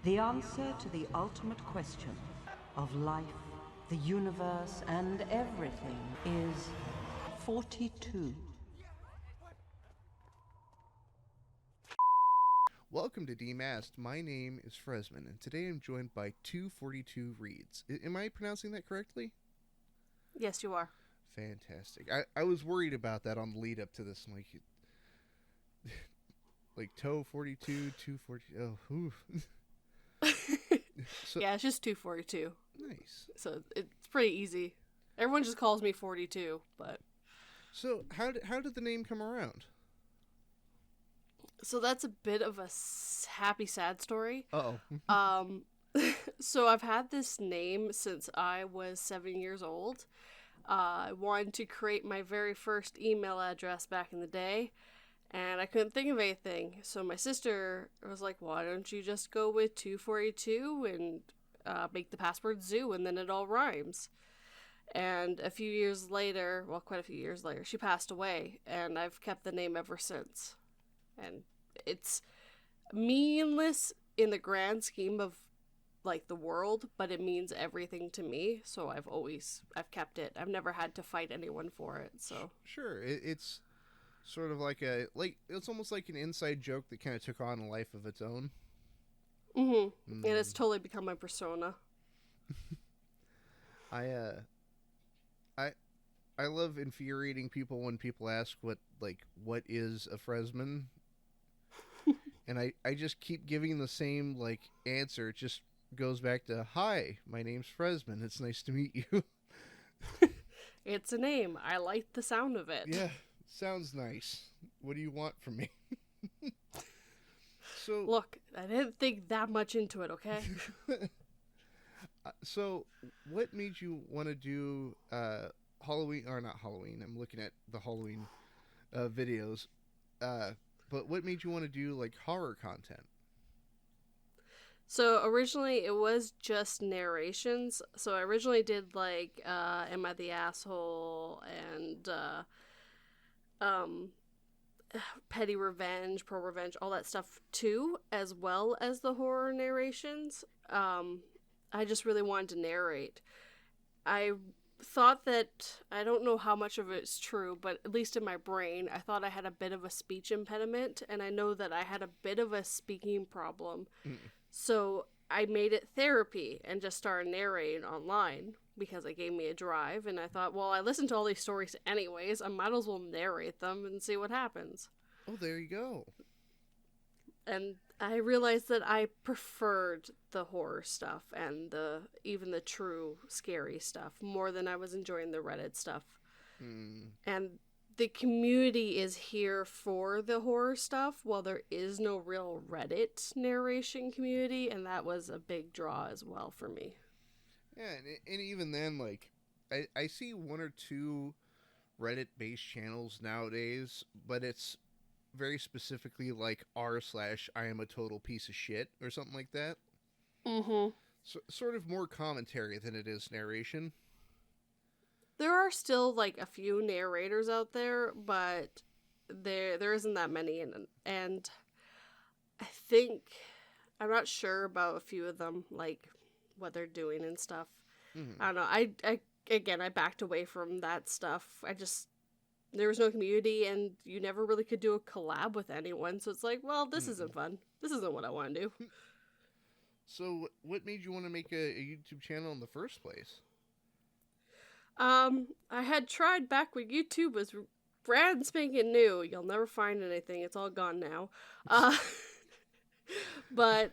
The answer to the ultimate question of life, the universe, and everything is 42. Welcome to Demasked. My name is Fresman, and today I'm joined by 242 Reads. Am I pronouncing that correctly? Yes, you are. Fantastic. I was worried about that on the lead up to this. I'm like toe 42, 240. Oh, oof. So, Yeah, it's just 242. nice. So it's pretty easy. Everyone just calls me 42, but... So how did the name come around? So that's a bit of a happy, sad story. Uh-oh. So I've had this name since I was 7 years old. I wanted to create my very first email address back in the day, and I couldn't think of anything. So my sister was like, why don't you just go with 242 and make the password Zoo, and then it all rhymes. And a few years later, well, quite a few years later, she passed away, and I've kept the name ever since. And it's meaningless in the grand scheme of like the world, but it means everything to me, so I've kept it. I've never had to fight anyone for it. So Sure. It's sort of like it's almost like an inside joke that kind of took on a life of its own. and it's totally become my persona. I love infuriating people when people ask what is a Fresman, and I just keep giving the same answer. It just goes back to, hi, my name's Fresman. It's nice to meet you. It's a name. I like the sound of it. Yeah, sounds nice. What do you want from me? So Look, I didn't think that much into it, okay? So what made you want to do Halloween, or not Halloween? I'm looking at the Halloween videos. But what made you want to do horror content? So originally it was just narrations. So I originally did Am I the Asshole and Petty Revenge, Pro Revenge, all that stuff too, as well as the horror narrations. I just really wanted to narrate. I thought that, I don't know how much of it's true, but at least in my brain, I thought I had a bit of a speech impediment, and I know that I had a bit of a speaking problem. So I made it therapy and just started narrating online because it gave me a drive, and I thought, well, I listened to all these stories anyways, I might as well narrate them and see what happens. Oh, there you go. And I realized that I preferred the horror stuff and even the true scary stuff more than I was enjoying the Reddit stuff. And the community is here for the horror stuff, while there is no real Reddit narration community, and that was a big draw as well for me. Yeah, and even then, I see one or two Reddit-based channels nowadays, but it's very specifically r/I am a total piece of shit or something like that. So, sort of more commentary than it is narration. There are still a few narrators out there, but there isn't that many, and I think I'm not sure about a few of them, what they're doing and stuff. I don't know. I backed away from that stuff. There was no community, and you never really could do a collab with anyone. So it's well, this isn't fun. This isn't what I want to do. So what made you want to make a YouTube channel in the first place? I had tried back when YouTube was brand spanking new. You'll never find anything. It's all gone now. But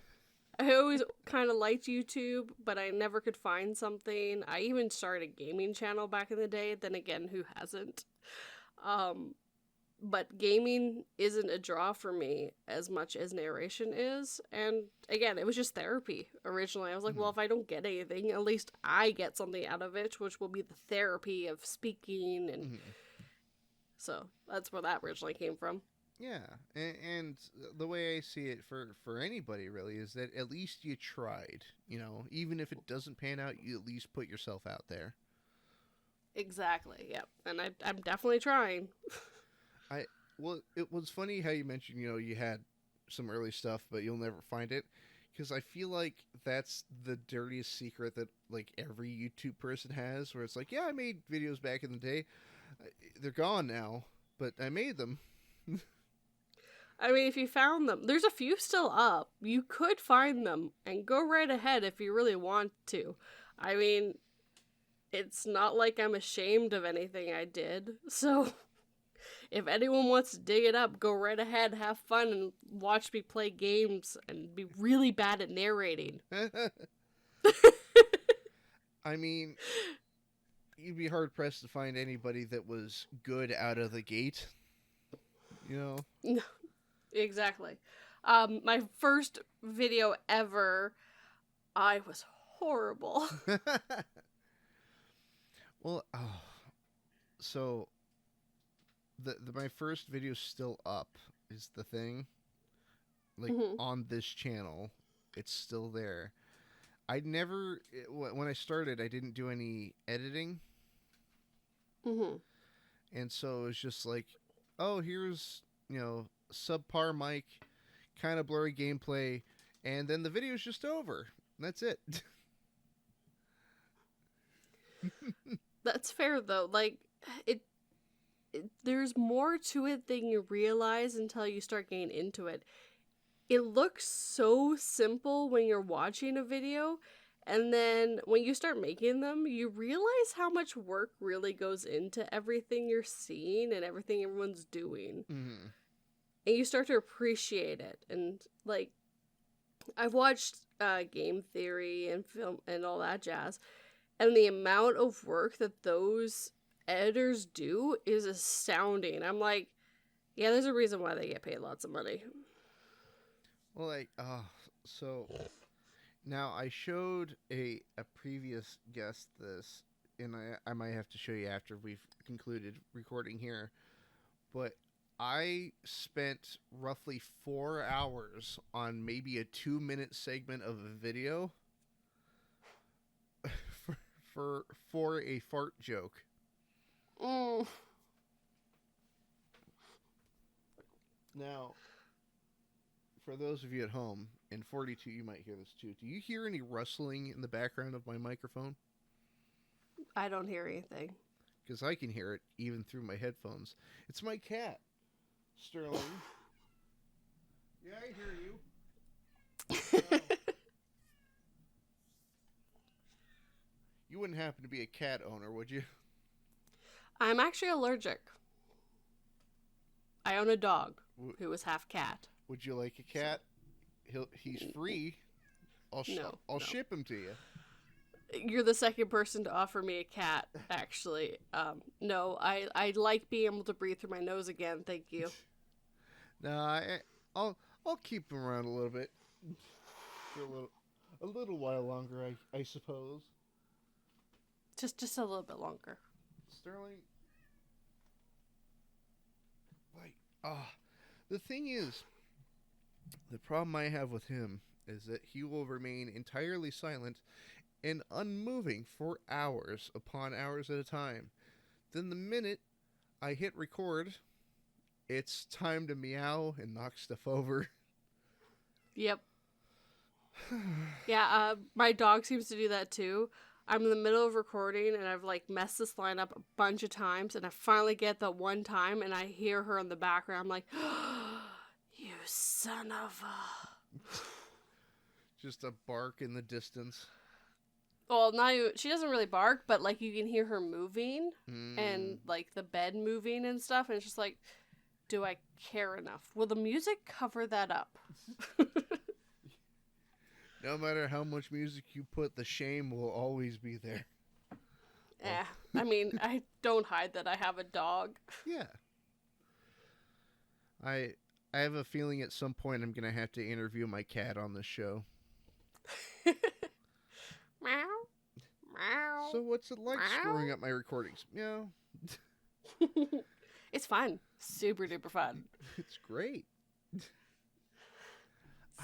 I always kind of liked YouTube, but I never could find something. I even started a gaming channel back in the day. Then again, who hasn't? But gaming isn't a draw for me as much as narration is. And again, it was just therapy originally. I was like, well, if I don't get anything, at least I get something out of it, which will be the therapy of speaking. And so that's where that originally came from. Yeah, and the way I see it for anybody really is that at least you tried. Even if it doesn't pan out, you at least put yourself out there. Exactly, yep. And I'm definitely trying. Well, it was funny how you mentioned, you had some early stuff, but you'll never find it. Because I feel like that's the dirtiest secret that like every YouTube person has, where it's like, yeah, I made videos back in the day. They're gone now, but I made them. I mean, if you found them, there's a few still up. You could find them and go right ahead if you really want to. I mean, it's not like I'm ashamed of anything I did. So if anyone wants to dig it up, go right ahead, have fun, and watch me play games and be really bad at narrating. I mean, you'd be hard pressed to find anybody that was good out of the gate. You know? No, exactly. My first video ever, I was horrible. Well, so the my first video's still up is the thing. Like on this channel, it's still there. When I started, I didn't do any editing. And so it was just like, oh, here's, subpar mic, kind of blurry gameplay, and then the video's just over. That's it. That's fair though. Like there's more to it than you realize until you start getting into it. It looks so simple when you're watching a video, and then when you start making them, you realize how much work really goes into everything you're seeing and everything everyone's doing. And you start to appreciate it. And like, I've watched game theory and film and all that jazz, and the amount of work that those editors do is astounding. I'm like, yeah, there's a reason why they get paid lots of money. Well, so now I showed a previous guest this, and I might have to show you after we've concluded recording here, but I spent roughly 4 hours on maybe a 2-minute segment of a video for a fart joke. Now, for those of you at home, and 42, you might hear this too. Do you hear any rustling in the background of my microphone? I don't hear anything. Because I can hear it even through my headphones. It's my cat, Sterling. Yeah, I hear you. You wouldn't happen to be a cat owner, would you? I'm actually allergic. I own a dog who is half cat. Would you like a cat? He's free. I'll ship him to you. You're the second person to offer me a cat, actually. No, I like being able to breathe through my nose again. Thank you. No, I'll keep him around a little bit, for a little while longer, I suppose. Just a little bit longer. Sterling, the thing is, the problem I have with him is that he will remain entirely silent and unmoving for hours upon hours at a time. Then the minute I hit record, it's time to meow and knock stuff over. Yep. Yeah, my dog seems to do that too. I'm in the middle of recording and I've like messed this line up a bunch of times, and I finally get the one time and I hear her in the background. I'm like, oh, you son of a... Just a bark in the distance. Well, she doesn't really bark, but like you can hear her moving and like the bed moving and stuff, and it's just like, do I care enough? Will the music cover that up? No matter how much music you put, the shame will always be there. Yeah, I mean, I don't hide that I have a dog. Yeah. I have a feeling at some point I'm going to have to interview my cat on this show. Meow. Meow. So what's it like screwing up my recordings? Meow. It's fun. Super duper fun. It's great.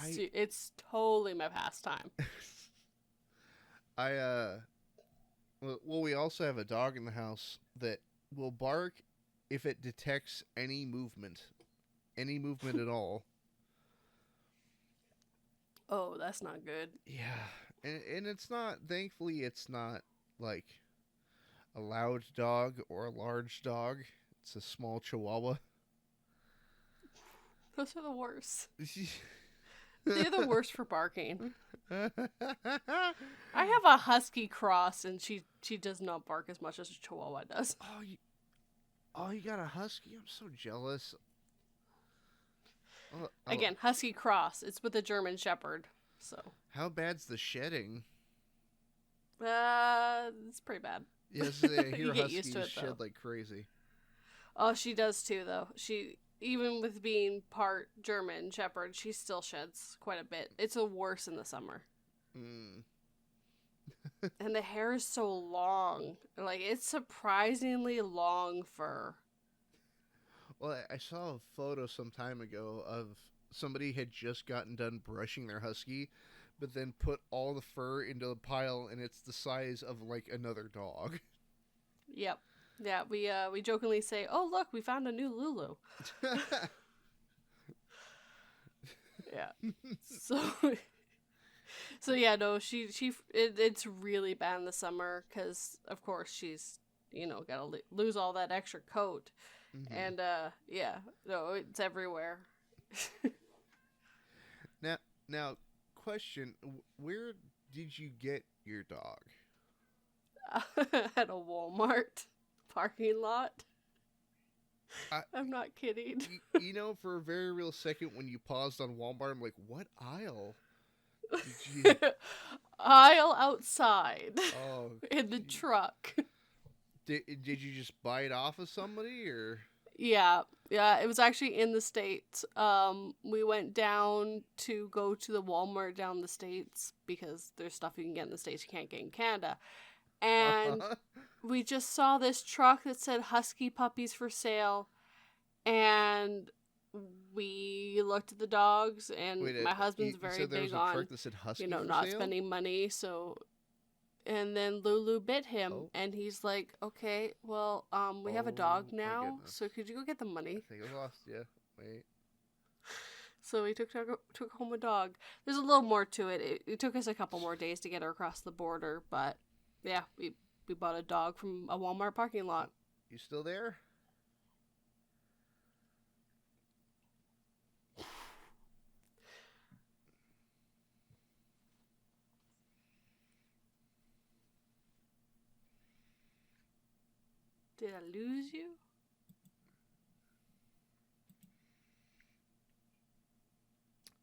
It's totally my pastime. We also have a dog in the house that will bark if it detects any movement at all. Oh, that's not good. Yeah, and it's not. Thankfully, it's not like a loud dog or a large dog. It's a small Chihuahua. Those are the worst. They're the worst for barking. I have a husky cross, and she does not bark as much as a Chihuahua does. You got a husky? I'm so jealous. Again, husky cross. It's with a German Shepherd. So. How bad's the shedding? It's pretty bad. Yes, I hear You get used huskies to it, shed though. like crazy. Oh, she does too, though. She, even with being part German Shepherd, she still sheds quite a bit. It's the worst in the summer. Mm. And the hair is so long. Like, it's surprisingly long fur. Well, I saw a photo some time ago of somebody had just gotten done brushing their husky, but then put all the fur into a pile, and it's the size of like another dog. Yep. Yeah, we jokingly say, "Oh, look, we found a new Lulu." Yeah. So yeah, no, it's really bad in the summer because of course she's gotta lose all that extra coat, and yeah, no, it's everywhere. Now, question: where did you get your dog? At a Walmart parking lot. I'm not kidding. For a very real second when you paused on Walmart, I'm like, what aisle? Did you... Aisle outside. Oh, in the truck. Did you just buy it off of somebody, or? Yeah, it was actually in the States. We went down to go to the Walmart down in the States because there's stuff you can get in the States you can't get in Canada. And we just saw this truck that said Husky Puppies for sale. And we looked at the dogs, and my husband's very big on, truck that said Husky for not sale? spending money, so... And then Lulu bit him, and he's like, "Okay, well, we have a dog now, so could you go get the money?" I think I lost you. Wait. So we took home a dog. There's a little more to it. It took us a couple more days to get her across the border, but yeah, we bought a dog from a Walmart parking lot. You still there? Did I lose you?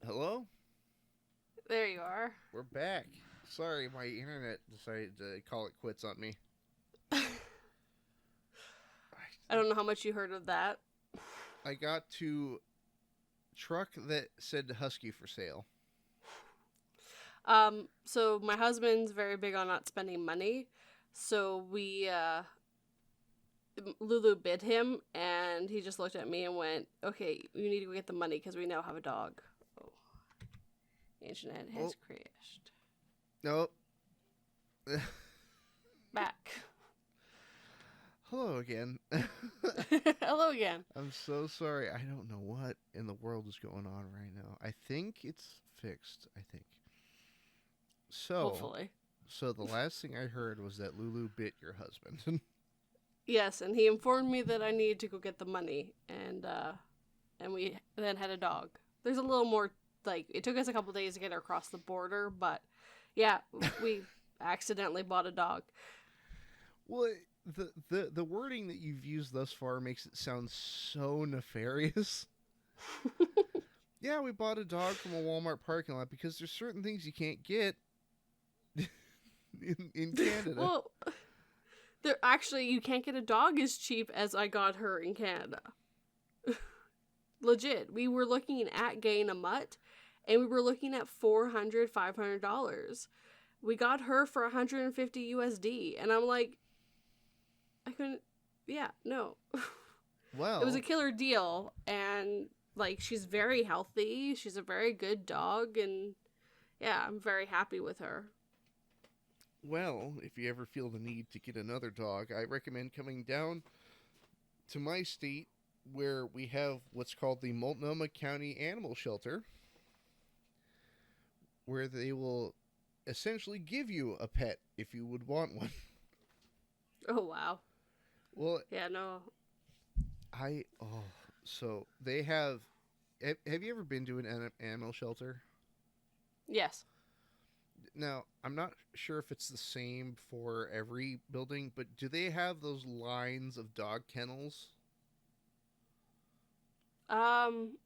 Hello? There you are. We're back. Sorry, my internet decided to call it quits on me. I don't know how much you heard of that. I got to truck that said Husky for sale. So my husband's very big on not spending money. So Lulu bit him, and he just looked at me and went, "Okay, you need to go get the money because we now have a dog." Oh. Internet has crashed. Nope. Back. Hello again. Hello again. I'm so sorry. I don't know what in the world is going on right now. I think it's fixed. So, hopefully. So the last thing I heard was that Lulu bit your husband. Yes, and he informed me that I needed to go get the money, and we then had a dog. There's a little more, it took us a couple days to get her across the border, but yeah, we accidentally bought a dog. Well, the wording that you've used thus far makes it sound so nefarious. Yeah, we bought a dog from a Walmart parking lot because there's certain things you can't get in Canada. Well, you can't get a dog as cheap as I got her in Canada. Legit. We were looking at getting a mutt, and we were looking at $400, $500. We got her for $150 USD, and I'm like, I couldn't, no. Well, it was a killer deal, and, she's very healthy. She's a very good dog, and, yeah, I'm very happy with her. Well, if you ever feel the need to get another dog, I recommend coming down to my state where we have what's called the Multnomah County Animal Shelter. where they will essentially give you a pet if you would want one. Oh, wow. Well, Yeah, no. so they have. Have you ever been to an animal shelter? Yes. Now, I'm not sure if it's the same for every building, but do they have those lines of dog kennels? Um,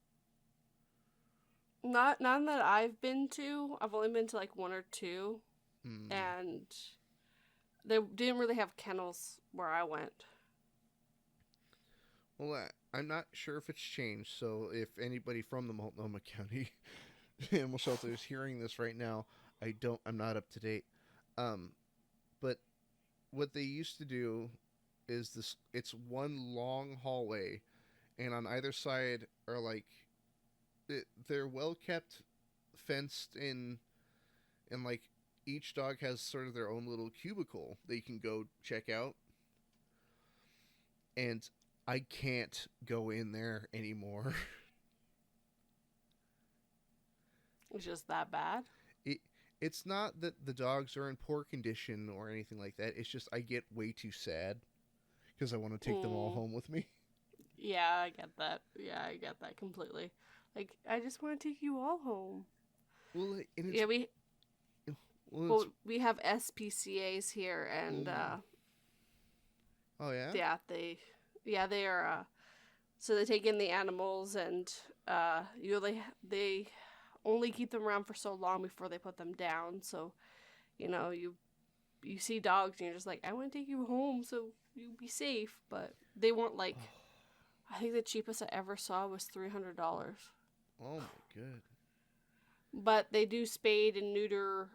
not none that I've been to. I've only been to like one or two, Hmm. and they didn't really have kennels where I went. Well, I'm not sure if it's changed. So, if anybody from the Multnomah County Animal Shelter is hearing this right now, I'm not up to date. Um, but what they used to do is this. It's one long hallway, and on either side are like they're well kept, fenced in, and like each dog has sort of their own little cubicle that you can go check out. And I can't go in there anymore. It's just that bad. it it's not that the dogs are in poor condition or anything like that. It's just I get way too sad because I want to take them all Mm, home with me. yeah, I get that. Yeah, I get that completely. Like, I just want to take you all home. Well, and it's Yeah, we well, it's well we have SPCA's here, and mm, oh yeah. they are. So they take in the animals, and they only keep them around for so long before they put them down. So, you see dogs, and you're just like, I want to take you home so you be safe. But they weren't like. I think the cheapest I ever saw was $300. Oh my good. But they do spade and neuter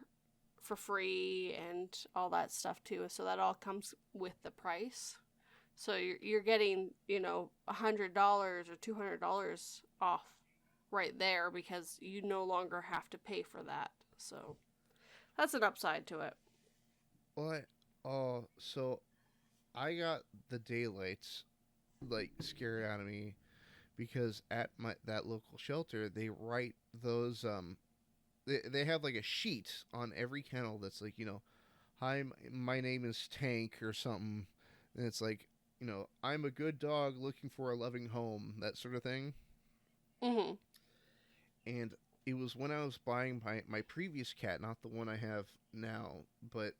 for free and all that stuff too. So that all comes with the price. So you're getting $100 or $200 off right there because you no longer have to pay for that. So that's an upside to it. What? Oh, so I got the daylights like scared out of me because at that local shelter they write those they have like a sheet on every kennel that's like hi, my name is Tank or something, and it's like I'm a good dog looking for a loving home, that sort of thing. Mhm. And it was when I was buying my previous cat, not the one I have now, but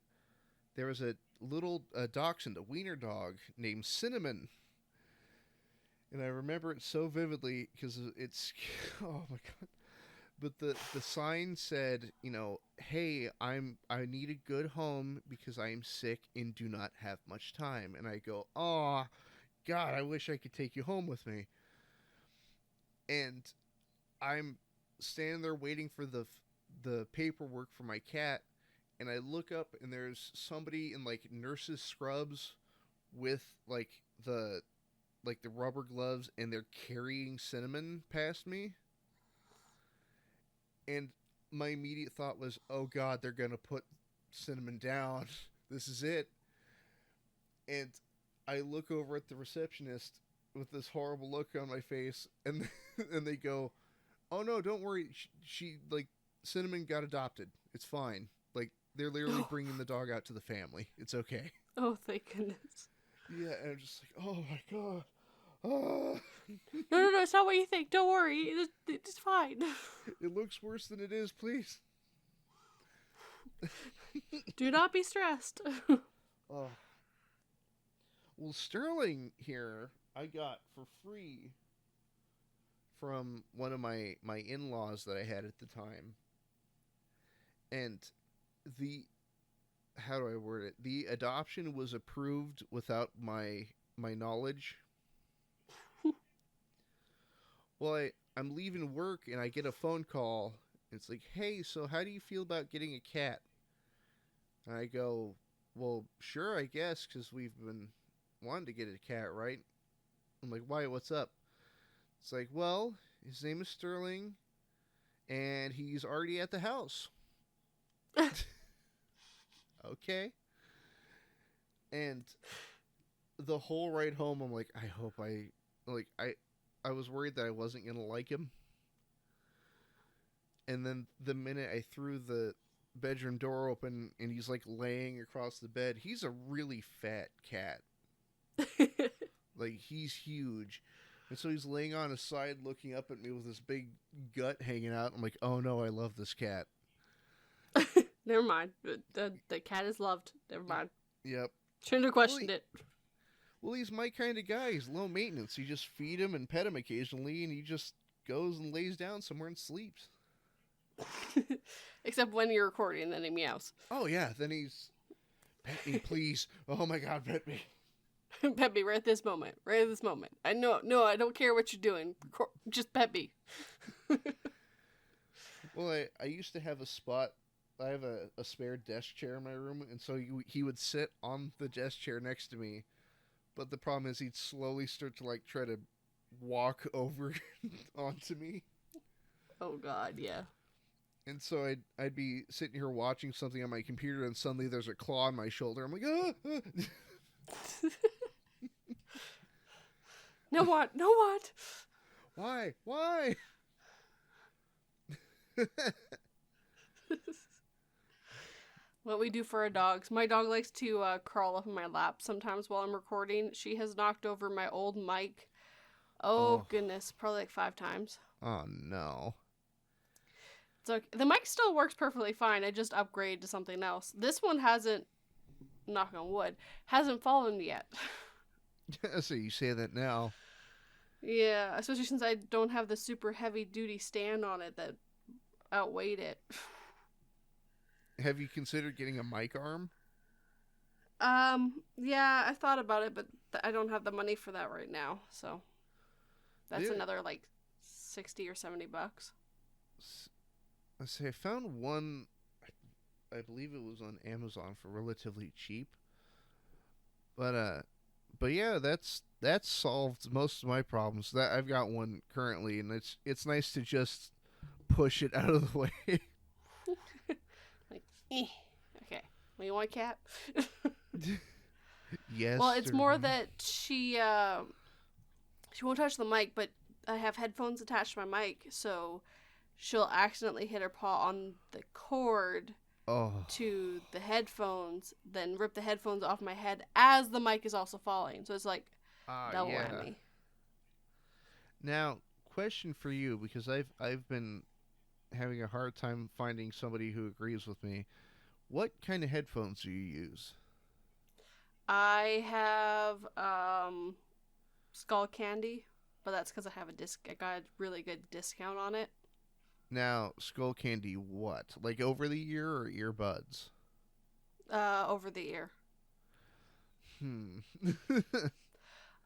there was a little dachshund, a wiener dog named Cinnamon, and I remember it so vividly because it's oh my god. But the sign said, hey, I need a good home because I am sick and do not have much time. And I go, oh God, I wish I could take you home with me. And I'm standing there waiting for the paperwork for my cat, and I look up and there's somebody in like nurse's scrubs with the rubber gloves, and they're carrying Cinnamon past me. And my immediate thought was, oh God, they're gonna put Cinnamon down. This is it. And I look over at the receptionist with this horrible look on my face, and and they go, "Oh no, don't worry. She like Cinnamon got adopted. It's fine. Like they're literally bringing the dog out to the family. It's okay." Oh, thank goodness. Yeah, and I'm just like, "Oh my god." Ah. No, it's not what you think. Don't worry. It's fine. It looks worse than it is, please. Do not be stressed. Oh. Well, Sterling here I got for free from one of my in-laws that I had at the time. And the how do I word it? The adoption was approved without my knowledge. Well, I'm leaving work and I get a phone call. It's like, "Hey, so how do you feel about getting a cat?" And I go, "Well, sure, I guess, because we've been wanting to get a cat, right?" I'm like, "Why? What's up?" It's like, "Well, his name is Sterling, and he's already at the house." Okay. And the whole ride home, I'm like, I hope like I was worried that I wasn't gonna like him. And then the minute I threw the bedroom door open and he's like laying across the bed, he's a really fat cat. Like, he's huge. And so he's laying on his side looking up at me with this big gut hanging out. I'm like, oh no, I love this cat. Never mind. The cat is loved. Never mind. Yep. Shouldn't have questioned it. Well, he's my kind of guy. He's low maintenance. You just feed him and pet him occasionally, and he just goes and lays down somewhere and sleeps. Except when you're recording, then he meows. Oh, yeah. Then he's, pet me, please. Oh, my God, pet me. Pet me right at this moment. Right at this moment. I don't care what you're doing. Just pet me. Well, I used to have a spot. I have a spare desk chair in my room, and so he would sit on the desk chair next to me. But the problem is he'd slowly start to, like, try to walk over onto me. Oh, God, yeah. And so I'd be sitting here watching something on my computer, and suddenly there's a claw on my shoulder. I'm like, ah! No what? No what? Why? What we do for our dogs. My dog likes to crawl up in my lap sometimes while I'm recording. She has knocked over my old mic. Oh. Goodness, probably like 5 times. Oh, no. So the mic still works perfectly fine. I just upgrade to something else. This one hasn't, knock on wood, hasn't fallen yet. So you say that now. Yeah, especially since I don't have the super heavy duty stand on it that outweighed it. Have you considered getting a mic arm? Yeah, I thought about it, but I don't have the money for that right now. So that's another like $60 or $70. I say I found one. I believe it was on Amazon for relatively cheap. But yeah, that's solved most of my problems. That I've got one currently, and it's nice to just push it out of the way. Like, okay. Well, you want a cat? Yes. Well, it's more that she won't touch the mic, but I have headphones attached to my mic, so she'll accidentally hit her paw on the cord to the headphones, then rip the headphones off my head as the mic is also falling. So it's like double whammy. Now, question for you, because I've been having a hard time finding somebody who agrees with me. What kind of headphones do you use? I have Skull Candy, but that's because I got a really good discount on it. Now, Skull Candy, what? Like over the ear or earbuds? Over the ear.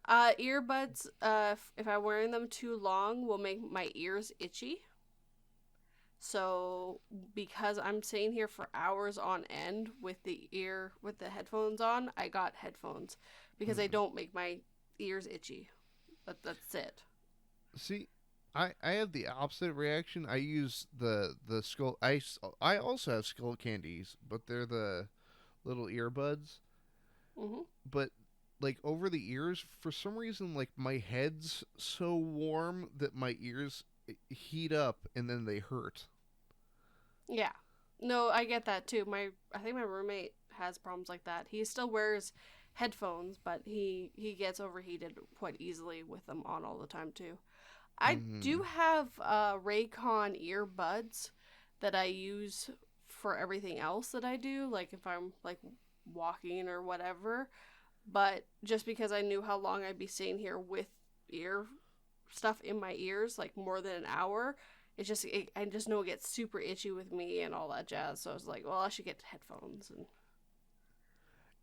Earbuds, if I'm wearing them too long, will make my ears itchy. So, because I'm sitting here for hours on end with the headphones on, I got headphones because they don't make my ears itchy. That's it. See, I have the opposite reaction. I use the skull. I also have Skull Candies, but they're the little earbuds. Mm-hmm. But like over the ears, for some reason, like my head's so warm that my ears heat up and then they hurt. Yeah. No, I get that too. I think my roommate has problems like that. He still wears headphones, but he gets overheated quite easily with them on all the time too. I do have Raycon earbuds that I use for everything else that I do, like if I'm like walking or whatever. But just because I knew how long I'd be sitting here with ear stuff in my ears, like more than an hour, I just know it gets super itchy with me and all that jazz. So I was like, well, I should get headphones, and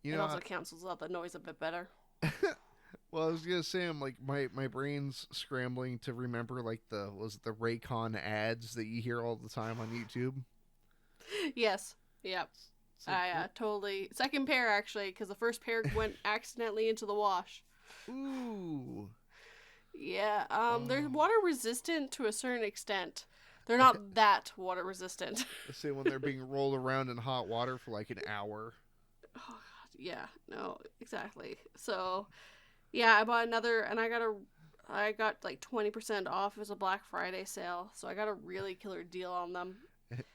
it also cancels out the noise a bit better. Well, I was gonna say, I'm like my brain's scrambling to remember like the Raycon ads that you hear all the time on YouTube. Yes. Yep. I totally second pair actually, because the first pair went accidentally into the wash. Ooh. Yeah. They're water resistant to a certain extent. They're not that water resistant. Let's say when they're being rolled around in hot water for like an hour. Oh God. Yeah. No. Exactly. So. Yeah, I bought another, and I got I got like 20% off. It was a Black Friday sale, so I got a really killer deal on them.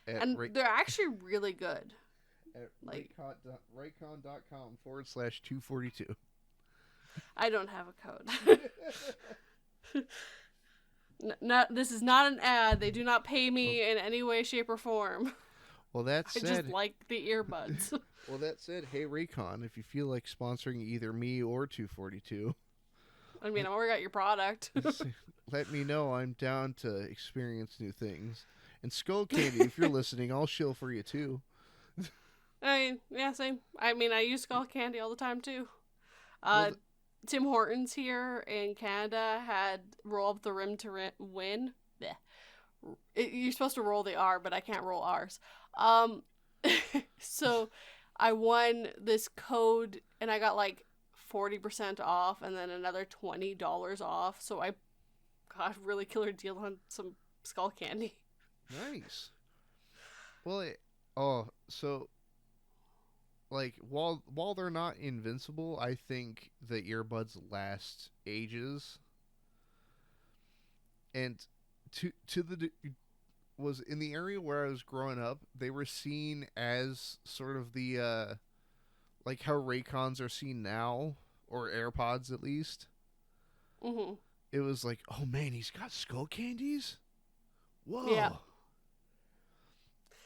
And they're actually really good. At like raycon.com/242. I don't have a code. This is not an ad. They do not pay me in any way, shape, or form. Well, that said, I just like the earbuds. Well, that said, hey Raycon, if you feel like sponsoring either me or 242, I mean, I already got your product. let me know. I'm down to experience new things. And Skull Candy, if you're listening, I'll shill for you too. I mean, yeah, same. I mean, I use Skull Candy all the time too. Well, Tim Hortons here in Canada had roll up the rim to win. Blech. You're supposed to roll the R, but I can't roll R's. So I won this code and I got like 40% off and then another $20 off. So I got a really killer deal on some Skull Candy. Nice. Well, so like while they're not invincible, I think the earbuds last ages. And was in the area where I was growing up, they were seen as sort of the like how Raycons are seen now, or AirPods at least. Mm-hmm. It was like, oh man, he's got skull candies. Whoa. Yeah.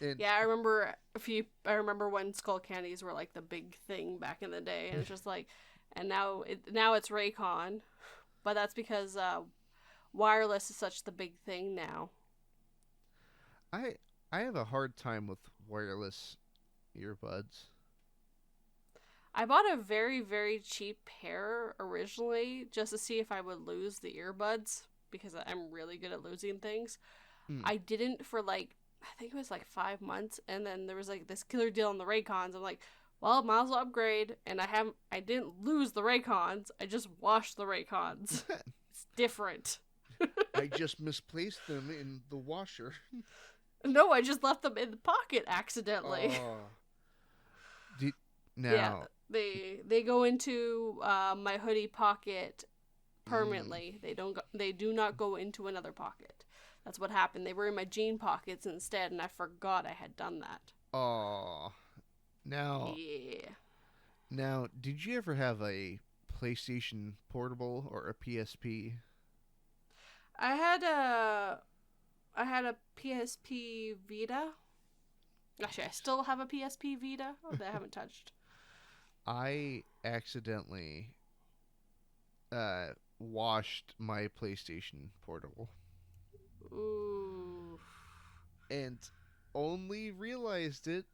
And Yeah, I remember when skull candies were like the big thing back in the day, and it's just like, and now it's Raycon, but that's because wireless is such the big thing now. I have a hard time with wireless earbuds. I bought a very, very cheap pair originally just to see if I would lose the earbuds because I'm really good at losing things. I didn't for like, I think it was like 5 months, and then there was like this killer deal on the Raycons. I'm like, well, might as well upgrade, and I didn't lose the Raycons. I just washed the Raycons. It's different. I just misplaced them in the washer. No, I just left them in the pocket accidentally. Yeah, they go into my hoodie pocket permanently. They do not go into another pocket. That's what happened. They were in my jean pockets instead, and I forgot I had done that. Oh, now. Yeah. Now, did you ever have a PlayStation Portable or a PSP? I had a PSP Vita. Actually, I still have a PSP Vita that I haven't touched. I accidentally washed my PlayStation Portable. Ooh. And only realized it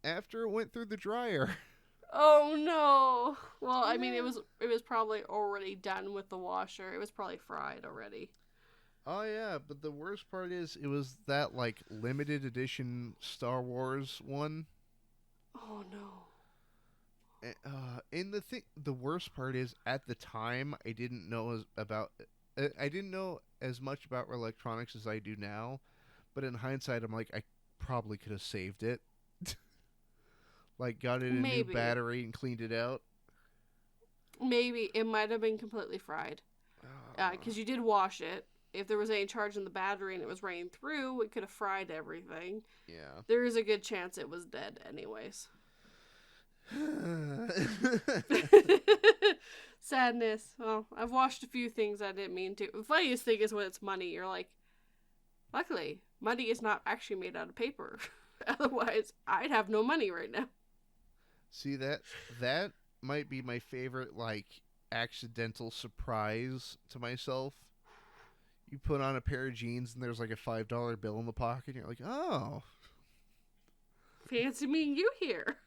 after it went through the dryer. Oh no. Well, I mean, it was probably already done with the washer. It was probably fried already. Oh yeah, but the worst part is it was that like limited edition Star Wars one. Oh no. The worst part is at the time I didn't know as much about electronics as I do now, but in hindsight I'm like I probably could have saved it. Like got it a new battery and cleaned it out. Maybe it might have been completely fried. Because you did wash it. If there was any charge in the battery and it was raining through, it could have fried everything. Yeah. There is a good chance it was dead anyways. Sadness. Well, I've washed a few things I didn't mean to. The funniest thing is when it's money. You're like, luckily, money is not actually made out of paper. Otherwise, I'd have no money right now. See, that might be my favorite, like, accidental surprise to myself. You put on a pair of jeans and there's like a $5 bill in the pocket. And you're like, oh. Fancy meeting you here.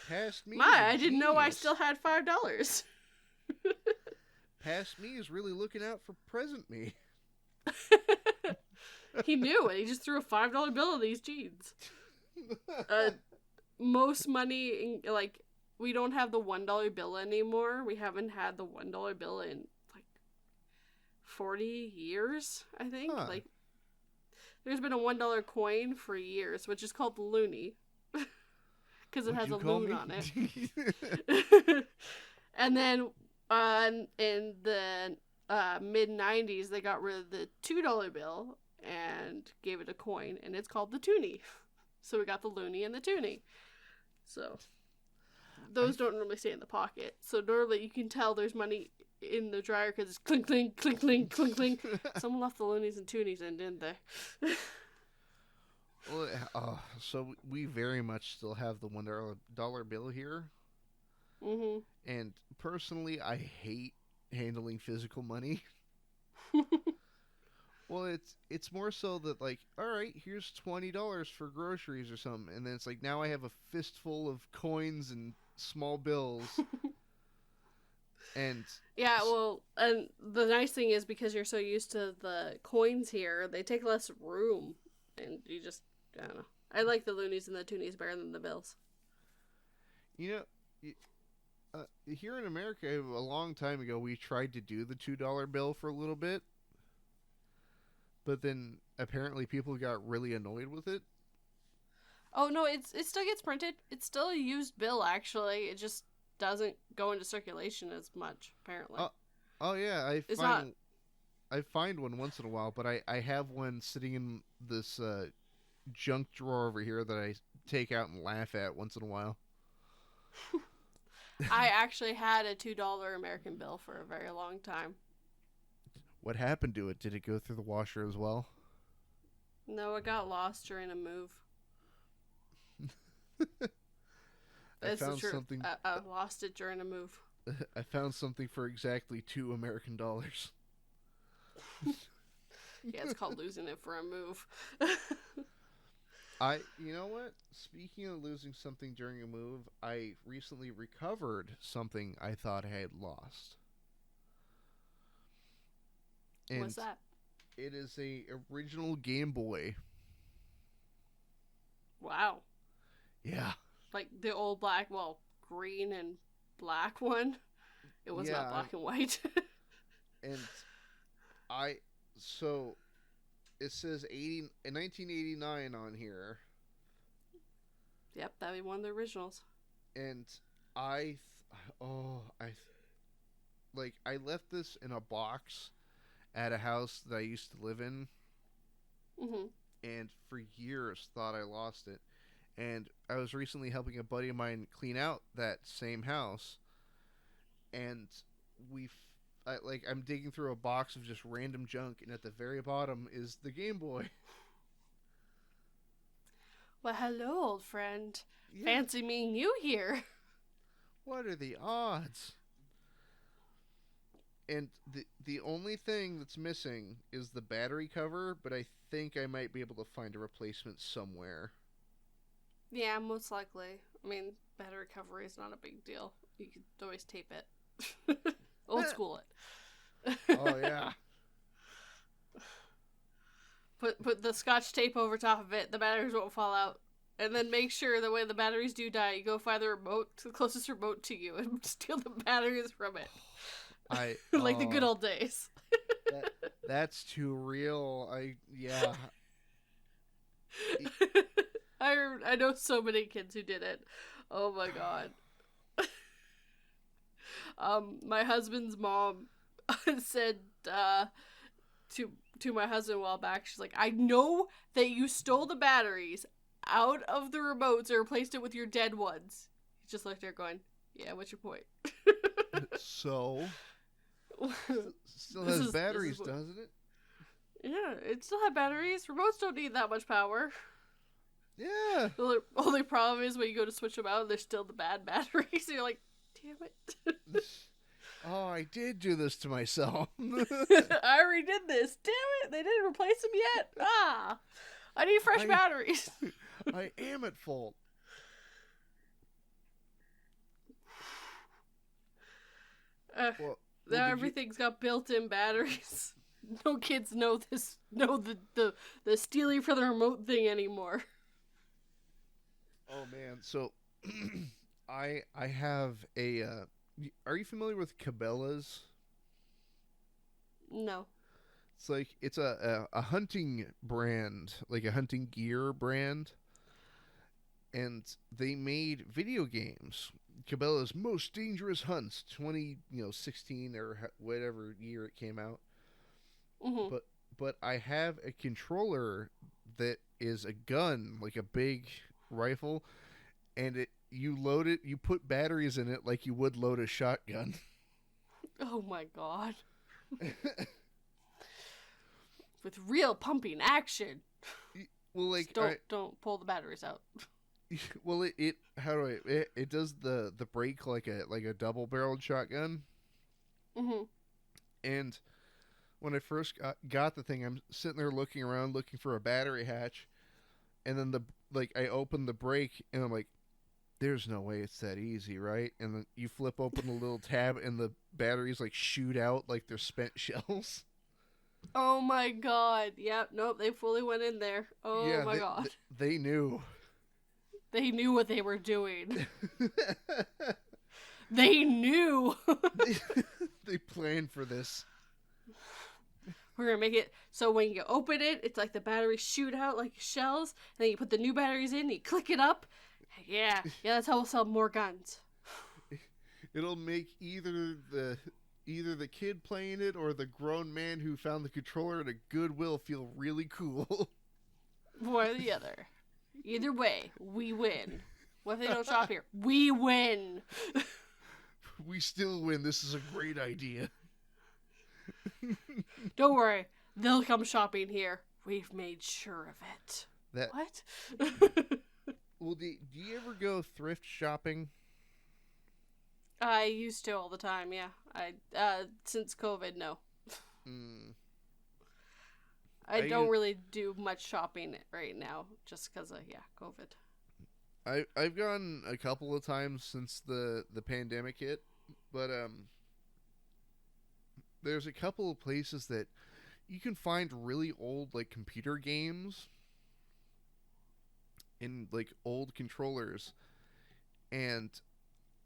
Past me. I didn't know I still had $5. Past me is really looking out for present me. He knew it. He just threw a $5 bill in these jeans. Most money, like, we don't have the $1 bill anymore. We haven't had the $1 bill in, like, 40 years, I think. Huh. Like, there's been a $1 coin for years, which is called the loonie. Because it has a loon on it. And then in the mid 90s, they got rid of the $2 bill and gave it a coin, and it's called the toonie. So we got the loonie and the toonie. So those don't normally stay in the pocket. So normally you can tell there's money in the dryer because it's clink, clink, clink, clink, clink, clink. Someone left the loonies and toonies in, didn't they? Well, so we very much still have the $1 bill here. Mm-hmm. And personally, I hate handling physical money. Well, it's more so that, like, all right, here's $20 for groceries or something, and then it's like now I have a fistful of coins and small bills. And yeah, well, and the nice thing is because you're so used to the coins here, they take less room, and you just, I don't know. I like the loonies and the toonies better than the bills. You know, here in America, a long time ago, we tried to do the $2 bill for a little bit, but then apparently people got really annoyed with it. Oh no, it still gets printed. It's still a used bill, actually. It just doesn't go into circulation as much, apparently. Oh yeah, I find one once in a while, but I have one sitting in this junk drawer over here that I take out and laugh at once in a while. I actually had a $2 American bill for a very long time. What happened to it? Did it go through the washer as well? No, it got lost during a move. I found something. I lost it during a move. I found something for exactly $2 American. Yeah, it's called losing it for a move. You know what? Speaking of losing something during a move, I recently recovered something I thought I had lost. And what's that? It is a original Game Boy. Wow. Yeah. Like the old green and black one. It was not black and white. And so it says 1989 on here. Yep, that'd be one of the originals. And I left this in a box at a house that I used to live in. Mm-hmm. And for years thought I lost it. And I was recently helping a buddy of mine clean out that same house. And I'm digging through a box of just random junk, and at the very bottom is the Game Boy. Well, hello, old friend. Yeah. Fancy meeting you here. What are the odds? And the only thing that's missing is the battery cover, but I think I might be able to find a replacement somewhere. Yeah, most likely. I mean, battery recovery is not a big deal. You could always tape it. Old school it. Oh, yeah. Put the scotch tape over top of it. The batteries won't fall out. And then make sure that when the batteries do die, you go find the closest remote to you and steal the batteries from it. Like the good old days. That's too real. Yeah. I know so many kids who did it. Oh my god. My husband's mom said to my husband a while back, she's like, I know that you stole the batteries out of the remotes and replaced it with your dead ones. He just looked at her going, yeah, what's your point? So still has batteries, doesn't it? Yeah, it still had batteries. Remotes don't need that much power. Yeah. The only problem is when you go to switch them out, they're still the bad batteries. So you're like, damn it. Oh, I did do this to myself. I already did this. Damn it. They didn't replace them yet. I need fresh batteries. I am at fault. Now everything's got built-in batteries. No kids know the stealing for the remote thing anymore. Oh man, so I have a are you familiar with Cabela's? No. It's a hunting brand, like a hunting gear brand, and they made video games Cabela's Most Dangerous Hunts 2016 or whatever year it came out. Mm-hmm. But I have a controller that is a gun, like a big rifle, and you load it, you put batteries in it like you would load a shotgun. Oh my god. With real pumping action. Well, like don't pull the batteries out. Well, it does the break like a double-barreled shotgun. Mm-hmm. And when I first got the thing, I'm sitting there looking around, looking for a battery hatch, and then I open the brake, and I'm like, "There's no way it's that easy, right?" And then you flip open the little tab, and the batteries like shoot out like they're spent shells. Oh my god! Yep. Nope. They fully went in there. Oh Yeah, my god. They knew. They knew what they were doing. They knew. They planned for this. We're gonna make it so when you open it, it's like the batteries shoot out like shells, and then you put the new batteries in, you click it up. Yeah, that's how we'll sell more guns. It'll make either the kid playing it or the grown man who found the controller at a Goodwill feel really cool. One or the other. Either way, we win. What if they don't shop here? We win. We still win. This is a great idea. Don't worry. They'll come shopping here. We've made sure of it. What? Well, do you ever go thrift shopping? I used to all the time, yeah. Since COVID, no. I don't really do much shopping right now, just because of, COVID. I've gone a couple of times since the pandemic hit, but there's a couple of places that you can find really old like computer games and like old controllers, and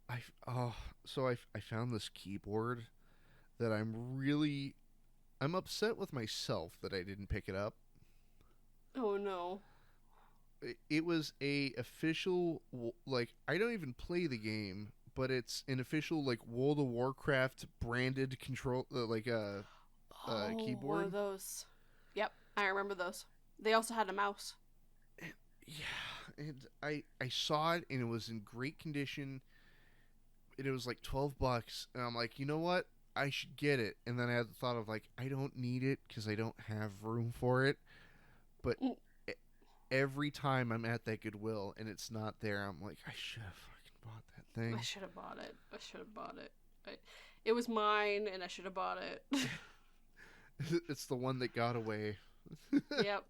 I found this keyboard that I'm upset with myself that I didn't pick it up. Oh no. It was a official, like, I don't even play the game, but it's an official like World of Warcraft branded control keyboard. One of those. Yep, I remember those. They also had a mouse. Yeah, and I saw it and it was in great condition. And it was like $12, and I'm like, you know what? I should get it. And then I had the thought of like, I don't need it because I don't have room for it. But every time I'm at that Goodwill and it's not there, I'm like, I should have fucking bought that thing. I should have bought it. It was mine, and I should have bought it. It's the one that got away. Yep.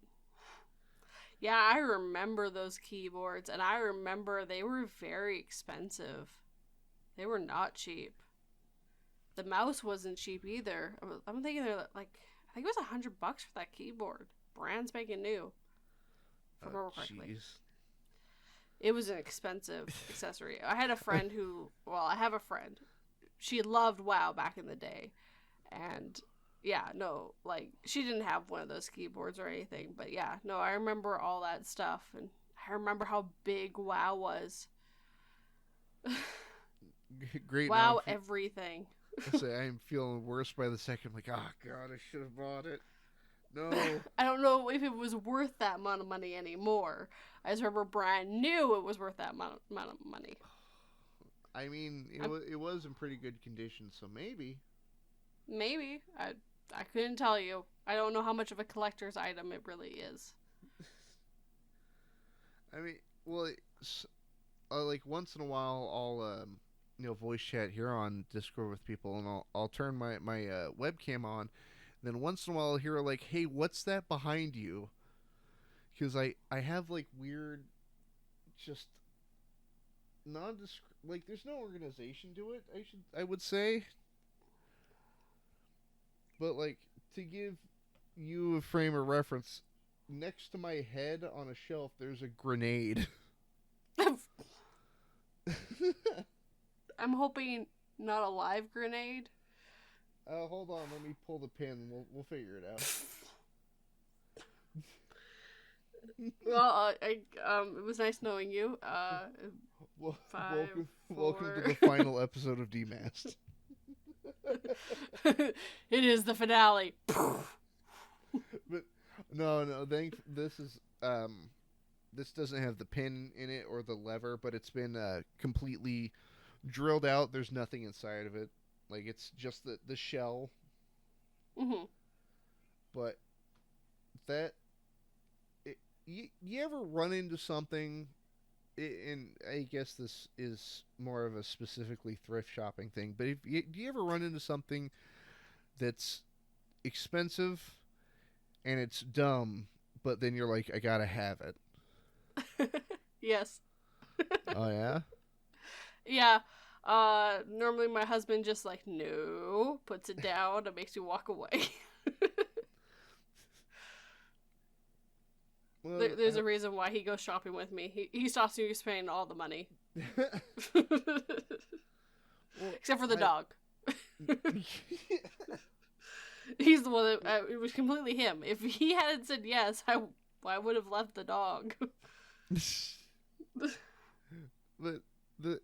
Yeah, I remember those keyboards, and I remember they were very expensive. They were not cheap. The mouse wasn't cheap either. I'm thinking they're like, I think it was $100 for that keyboard. Brand spanking new. If I remember correctly. Jeez. It was an expensive accessory. I have a friend. She loved WoW back in the day. And yeah, no, like, she didn't have one of those keyboards or anything. But yeah, no, I remember all that stuff. And I remember how big WoW was. Great. WoW everything. I'm feeling worse by the second. I'm like, oh god, I should have bought it. No. I don't know if it was worth that amount of money anymore. I just remember Brian knew it was worth that amount of money. I mean, it was in pretty good condition, so maybe. Maybe. I couldn't tell you. I don't know how much of a collector's item it really is. I mean, well, like once in a while, I'll voice chat here on Discord with people, and I'll turn my webcam on. Then once in a while, I'll hear like, "Hey, what's that behind you?" Because I have like weird, just like there's no organization to it. I would say, but like to give you a frame of reference, next to my head on a shelf, there's a grenade. I'm hoping not a live grenade. Hold on, let me pull the pin. We'll figure it out. Well, it was nice knowing you. Well, 5, welcome to 4. the final episode of Demasked. It is the finale. But no, this doesn't have the pin in it or the lever, but it's been completely drilled out. There's nothing inside of it. Like, it's just the shell. Mm-hmm. But you ever run into something, and I guess this is more of a specifically thrift shopping thing, but do you ever run into something that's expensive and it's dumb, but then you're like, I gotta have it? Yes. Oh, yeah? Yeah. Normally my husband just like, no, puts it down and makes me walk away. Well, There's a reason why he goes shopping with me. He stops me spending all the money. Except for the dog. He's the one that, it was completely him. If he hadn't said yes, I would have left the dog. But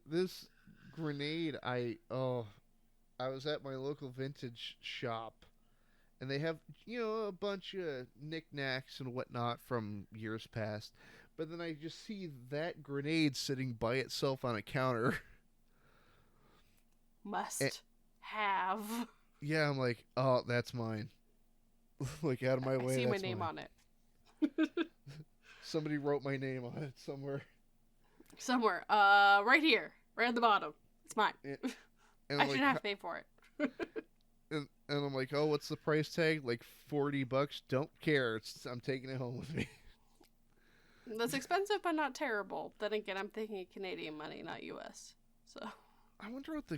this grenade, I was at my local vintage shop, and they have, a bunch of knickknacks and whatnot from years past, but then I just see that grenade sitting by itself on a counter. Must have. Yeah, I'm like, oh, that's mine. Like, out of my way. I see my that's name mine. on it. Somebody wrote my name on it somewhere. Somewhere. Right here. Right at the bottom. It's mine. And I shouldn't have to pay for it. and I'm like, oh, what's the price tag? Like $40. Don't care. I'm taking it home with me. That's expensive, but not terrible. Then again, I'm thinking Canadian money, not U.S. So. I wonder what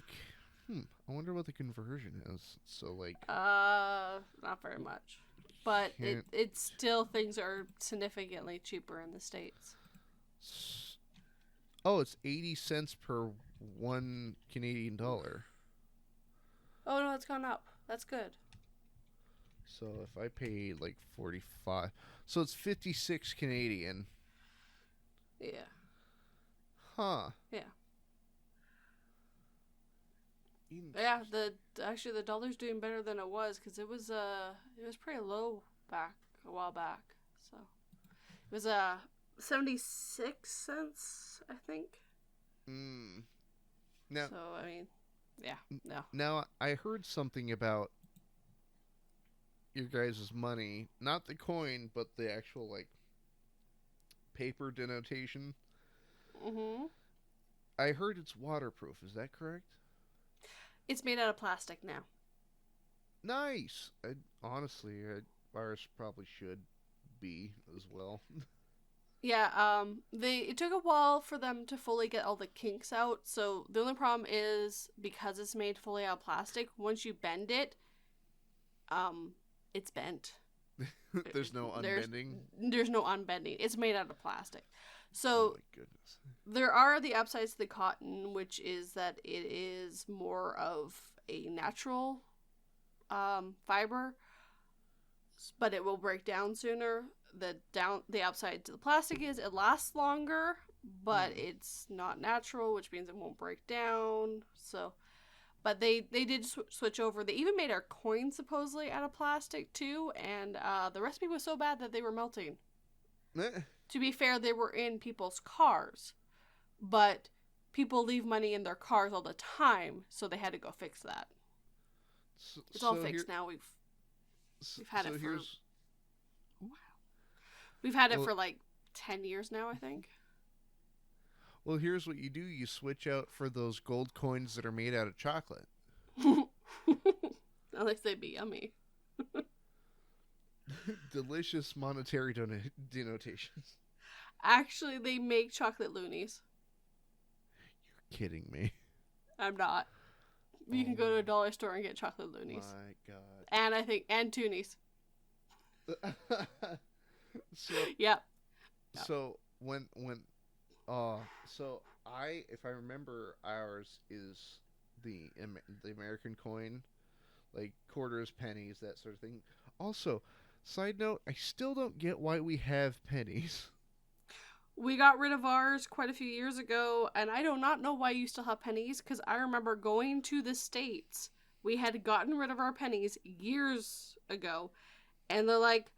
the conversion is. So, like, not very much. But it's still, things are significantly cheaper in the States. Oh, it's 80 cents per $1 Canadian dollar. Oh no, it's gone up. That's good. So if I pay like 45, so it's 56 Canadian. Yeah. Huh. Yeah. Yeah, the dollar's doing better than it was, because it was pretty low a while back. So it was 76 cents, I think. Now, so I mean, yeah, no. Now I heard something about your guys' money, not the coin, but the actual like paper denotation. Mhm. I heard it's waterproof. Is that correct? It's made out of plastic now. Nice. Honestly, ours probably should be as well. Yeah, it took a while for them to fully get all the kinks out. So the only problem is, because it's made fully out of plastic, once you bend it, it's bent. There's no unbending. There's no unbending. It's made out of plastic. So oh my goodness. There are the upsides to the cotton, which is that it is more of a natural fiber, but it will break down sooner. The upside to the plastic is it lasts longer, but it's not natural, which means it won't break down. So, but they did switch over. They even made our coins supposedly out of plastic too, and the recipe was so bad that they were melting. To be fair, they were in people's cars, but people leave money in their cars all the time, so they had to go fix that. It's all fixed now. We've had it for We've had it for like 10 years now, I think. Well, here's what you do. You switch out for those gold coins that are made out of chocolate. At least they'd be yummy. Delicious monetary denotations. Actually, they make chocolate loonies. You're kidding me. I'm not. You can go to a dollar store and get chocolate loonies. My God. And toonies. So yep. So if I remember, ours is the American coin, like quarters, pennies, that sort of thing. Also, Side note, I still don't get why we have pennies. We got rid of ours quite a few years ago, and I do not know why you still have pennies, because I remember going to the States. We had gotten rid of our pennies years ago, and they're like,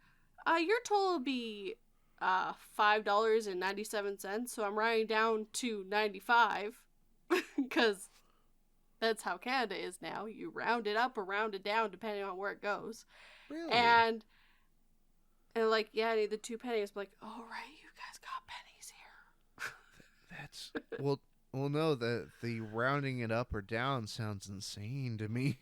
your total will be $5.97, so I'm rounding down to 95, because that's how Canada is now. You round it up or round it down, depending on where it goes. Really? And like, yeah, I need the 2 pennies. I'm like, all right, you guys got pennies here. That's well, no, the rounding it up or down sounds insane to me.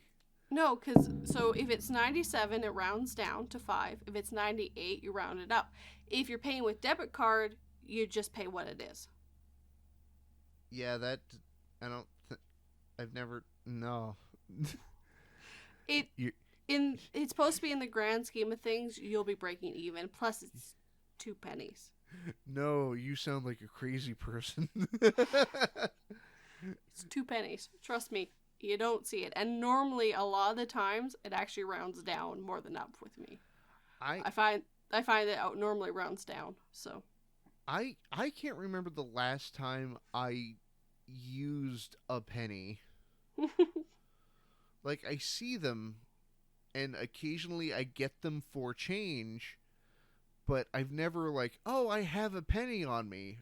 No, because, so if it's 97, it rounds down to 5. If it's 98, you round it up. If you're paying with debit card, you just pay what it is. Yeah, that I don't. I've never no. It's supposed to be in the grand scheme of things, you'll be breaking even. Plus, it's 2 pennies. No, you sound like a crazy person. It's 2 pennies. Trust me, you don't see it. And normally, a lot of the times, it actually rounds down more than up with me. I find that it normally rounds down. So I can't remember the last time I used a penny. Like, I see them, and occasionally I get them for change, but I've never like, oh, I have a penny on me.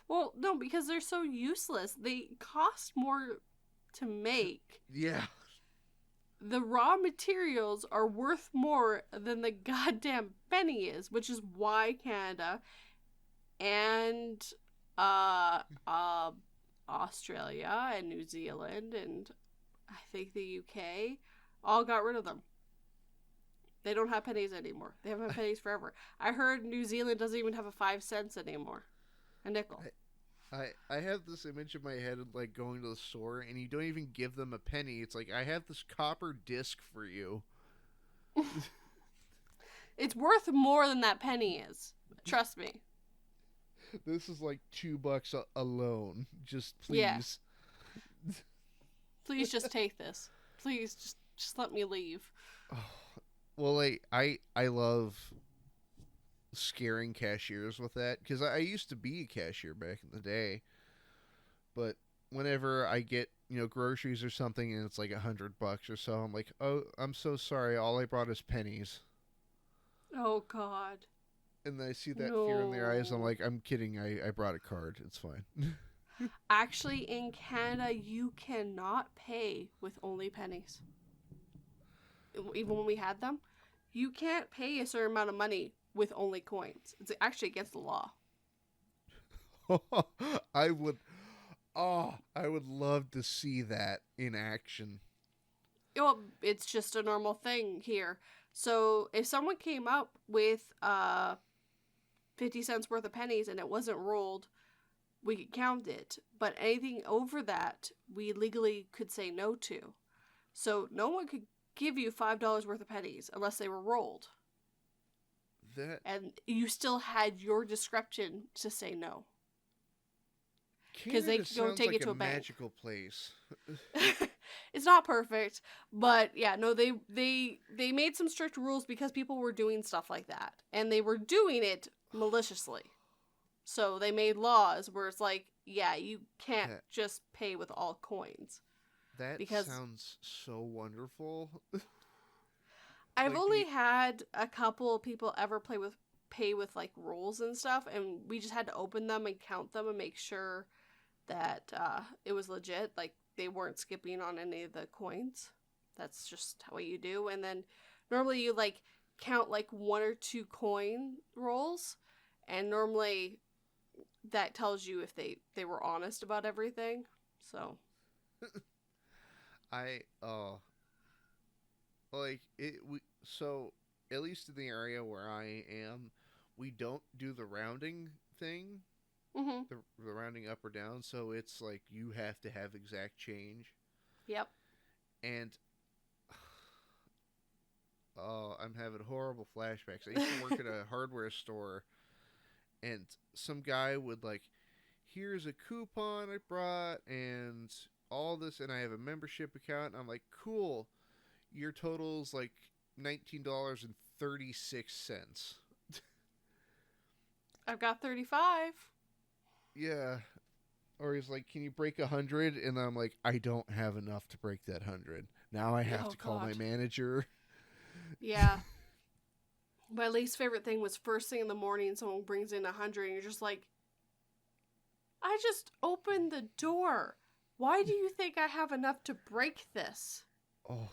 Well, no, because they're so useless. They cost more to make. Yeah. The raw materials are worth more than the goddamn penny is, which is why Canada and Australia and New Zealand and I think the UK all got rid of them. They don't have pennies anymore. They haven't had pennies forever. I heard New Zealand doesn't even have a 5 cents anymore. A nickel. I have this image in my head of like going to the store and you don't even give them a penny. It's like, I have this copper disc for you. It's worth more than that penny is. Trust me. This is like $2 alone. Just please. Yeah. Please just take this. Please just let me leave. Oh, well, like, I love scaring cashiers with that because I used to be a cashier back in the day. But whenever I get, groceries or something and it's like $100 or so, I'm like, oh, I'm so sorry. All I brought is pennies. Oh, God. And then I see that fear in their eyes. I'm like, I'm kidding. I brought a card. It's fine. Actually, in Canada, you cannot pay with only pennies. Even when we had them, you can't pay a certain amount of money with only coins. It's actually against the law. I would love to see that in action. Well, it's just a normal thing here. So if someone came up with 50 cents worth of pennies and it wasn't rolled, we could count it. But anything over that, we legally could say no to. So no one could give you $5 worth of pennies unless they were rolled. And you still had your discretion to say no. Because they could go take it to a bank. Magical place. It's not perfect, but yeah, no, they made some strict rules because people were doing stuff like that, and they were doing it maliciously. So they made laws where it's like, yeah, you can't just pay with all coins. That sounds so wonderful. I've only had a couple people ever pay with like rolls and stuff, and we just had to open them and count them and make sure that it was legit. Like, they weren't skipping on any of the coins. That's just what you do. And then normally you like count like 1 or 2 coin rolls, and normally that tells you if they were honest about everything. So so at least in the area where I am, we don't do the rounding thing. Mm-hmm. The rounding up or down, so it's like you have to have exact change. Yep. And I'm having horrible flashbacks. I used to work at a hardware store, and some guy would like, here's a coupon I brought and all this, and I have a membership account, and I'm like, cool, your total's like $19.36. I've got 35. Yeah. Or he's like, can you break 100? And I'm like, I don't have enough to break that 100. Now I have to call my manager. Yeah. My least favorite thing was first thing in the morning, someone brings in 100, and you're just like, I just opened the door. Why do you think I have enough to break this? Oh,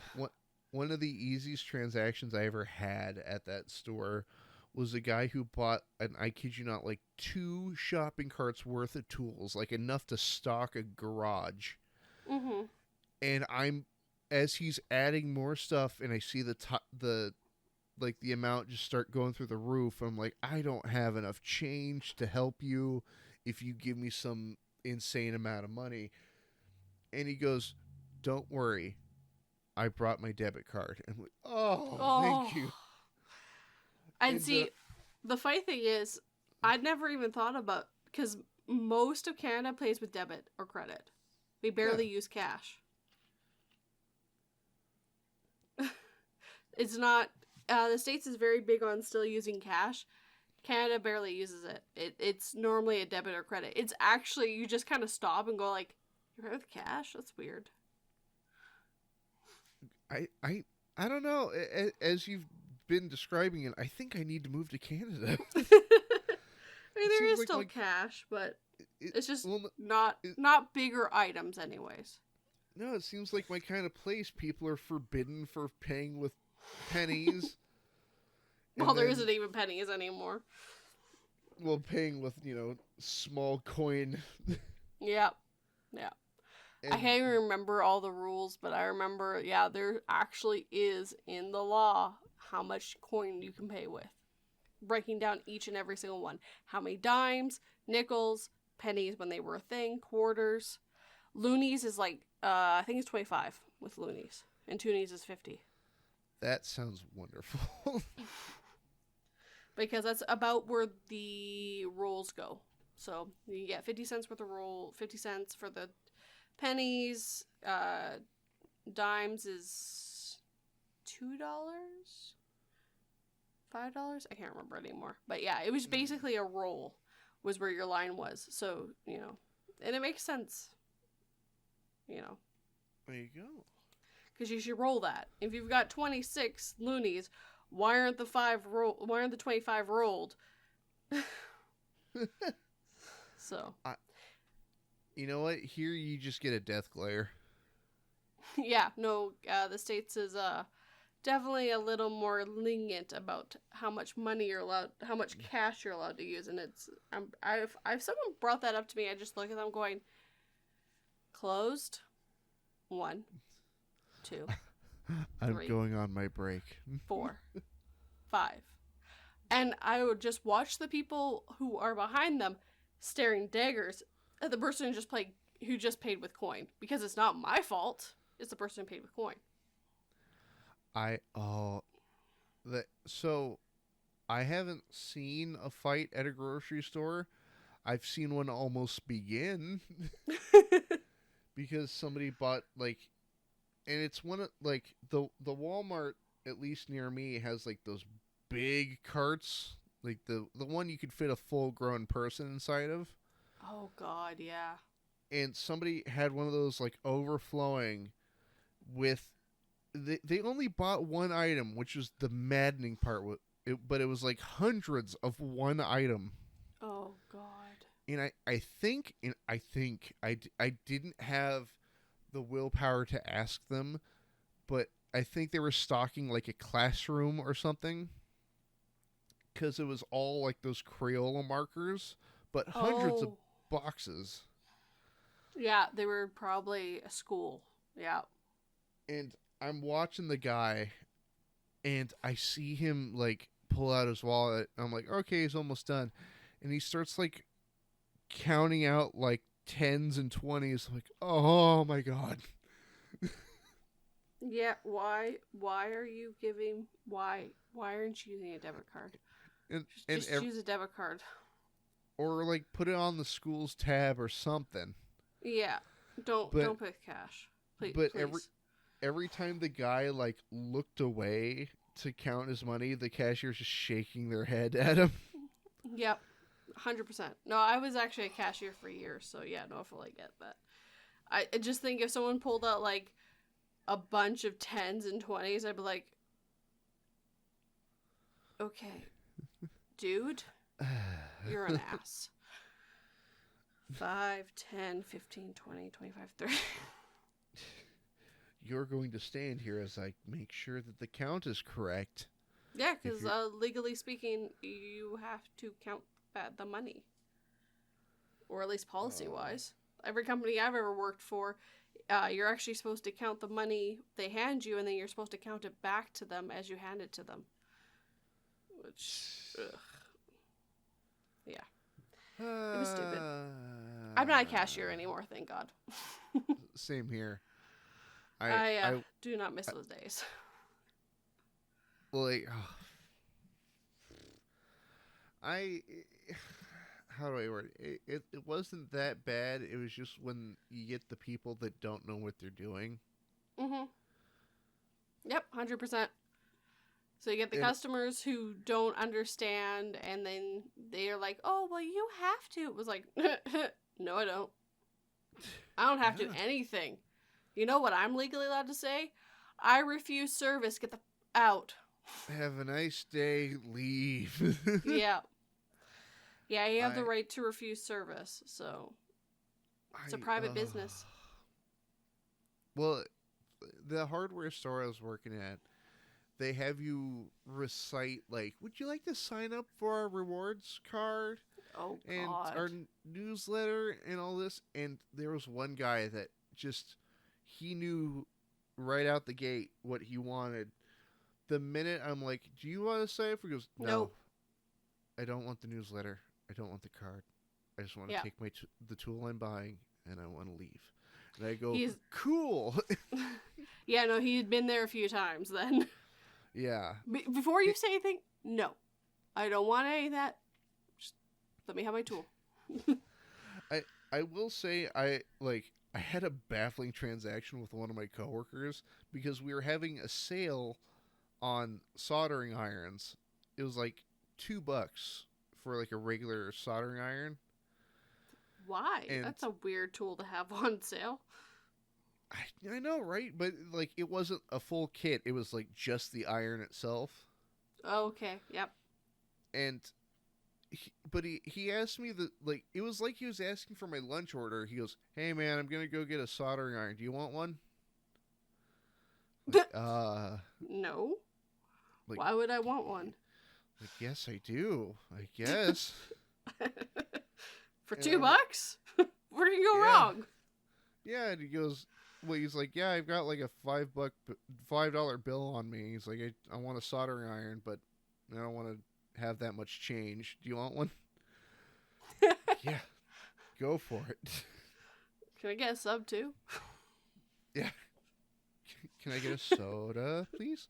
one of the easiest transactions I ever had at that store was a guy who bought, and I kid you not, like 2 shopping carts worth of tools, like enough to stock a garage. Mm-hmm. And as he's adding more stuff, and I see the amount just start going through the roof, I'm like, I don't have enough change to help you if you give me some insane amount of money. And he goes, don't worry, I brought my debit card. And I'm like, thank you. And see, the funny thing is, I'd never even thought about, because most of Canada plays with debit or credit. We barely use cash. It's not, the States is very big on still using cash. Canada barely uses it. It's normally a debit or credit. It's actually, you just kind of stop and go like, you're right with cash? That's weird. I don't know. As you've been describing it, I think I need to move to Canada. I mean, there is still cash, but it's just not bigger items anyways. No, it seems like my kind of place. People are forbidden for paying with pennies. Well, there isn't even pennies anymore. Well, paying with, small coin. Yep. Yeah. I can't even remember all the rules, but I remember, there actually is in the law how much coin you can pay with. Breaking down each and every single one. How many dimes, nickels, pennies when they were a thing, quarters. Loonies is like, I think it's 25 with loonies. And toonies is 50. That sounds wonderful. Because that's about where the rolls go. So you get 50 cents worth of roll, 50 cents for the pennies. Dimes is $2, $5. I can't remember anymore. But yeah, it was basically a roll was where your line was. So, and it makes sense. There you go. Because you should roll that. If you've got 26 loonies, why aren't the 25 rolled? So. You know what? Here you just get a death glare. Yeah, no, the States is definitely a little more lenient about how much money you're allowed, how much cash you're allowed to use, and it's I've someone brought that up to me. I just look at them going, closed, 1, 2, I'm 3, going on my break. 4, 5, and I would just watch the people who are behind them staring daggers at the person who just paid with coin, because it's not my fault. It's the person who paid with coin. So I haven't seen a fight at a grocery store. I've seen one almost begin because somebody bought and it's one of the Walmart, at least near me, has those big carts, the one you could fit a full grown person inside of. Oh God, yeah. And somebody had one of those overflowing with. They only bought one item, which was the maddening part. But it was hundreds of one item. Oh God. And I think I didn't have the willpower to ask them, but I think they were stocking a classroom or something, because it was all those Crayola markers, but hundreds of boxes. Yeah, they were probably a school. Yeah. And I'm watching the guy, and I see him pull out his wallet. I'm like, okay, he's almost done, and he starts counting out tens and 20s. I'm like, oh my God. Yeah. Why are you giving? Why aren't you using a debit card? Just use a debit card. Or put it on the school's tab or something. Yeah. Don't pay with cash. Please. But every time the guy looked away to count his money, the cashier's just shaking their head at him. Yep. 100%. No, I was actually a cashier for years, so yeah, no, I fully get that. I just think if someone pulled out, like, a bunch of 10s and 20s, I'd be like, okay, dude, you're an ass. 5, 10, 15, 20, 25, 30. You're going to stand here as I make sure that the count is correct. Yeah, because legally speaking, you have to count the money. Or at least policy-wise. Every company I've ever worked for, you're actually supposed to count the money they hand you, and then you're supposed to count it back to them as you hand it to them. Which, ugh. Yeah. It was stupid. I'm not a cashier anymore, thank God. Same here. I do not miss those days. Like, how do I word it? It wasn't that bad. It was just when you get the people that don't know what they're doing. Mm-hmm. Yep, 100%. So you get the customers who don't understand, and then they're like, oh, well, you have to. It was like, no, I don't. I don't have to anything. You know what I'm legally allowed to say? I refuse service. Get the out. Have a nice day. Leave. Yeah. Yeah, you have the right to refuse service, so it's a private business. Well, the hardware store I was working at, they have you recite, like, would you like to sign up for our rewards card? Oh, God. And our newsletter and all this. And there was one guy that just, he knew right out the gate what he wanted. The minute I'm like, do you want to sign up? He goes, no. Nope. I don't want the newsletter. I don't want the card. I just want to take the tool I'm buying, and I want to leave. And I go, cool. Yeah, no, he had been there a few times then. Yeah. Before you say anything, no. I don't want any of that. Just let me have my tool. I will say, I had a baffling transaction with one of my coworkers because we were having a sale on soldering irons. It was like $2 for like a regular soldering iron. Why? That's a weird tool to have on sale. I know, right? But like, it wasn't a full kit. It was like just the iron itself. Oh, okay. Yep. And he asked me it was like he was asking for my lunch order. He goes, "Hey man, I'm gonna go get a soldering iron. Do you want one?" Like, no. Like, why would I want one? Like, yes, I do. I guess. For $2? Where do you go wrong? Yeah, and he goes, well, he's like, yeah, I've got like a $5 bill on me. He's like, I want a soldering iron, but I don't want to have that much change. Do you want one? Yeah, go for it. Can I get a sub too? Yeah. Can I get a soda, please?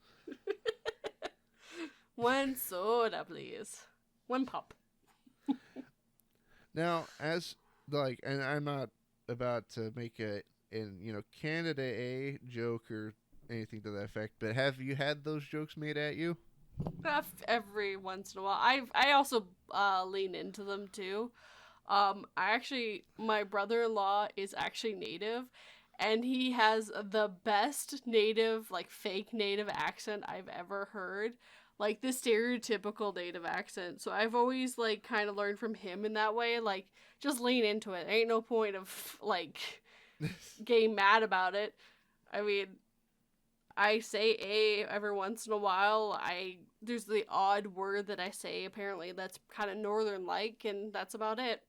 One soda, please. One pop. Now, and I'm not about to make Canada A joke or anything to that effect, but have you had those jokes made at you? Every once in a while. I also lean into them too. My brother-in-law is actually native, and he has the best native, like fake native accent I've ever heard. Like the stereotypical native accent. So I've always like kind of learned from him in that way. Like, just lean into it. Ain't no point of like getting mad about it. I mean, I say A every once in a while. There's the odd word that I say apparently that's kind of northern like, and that's about it.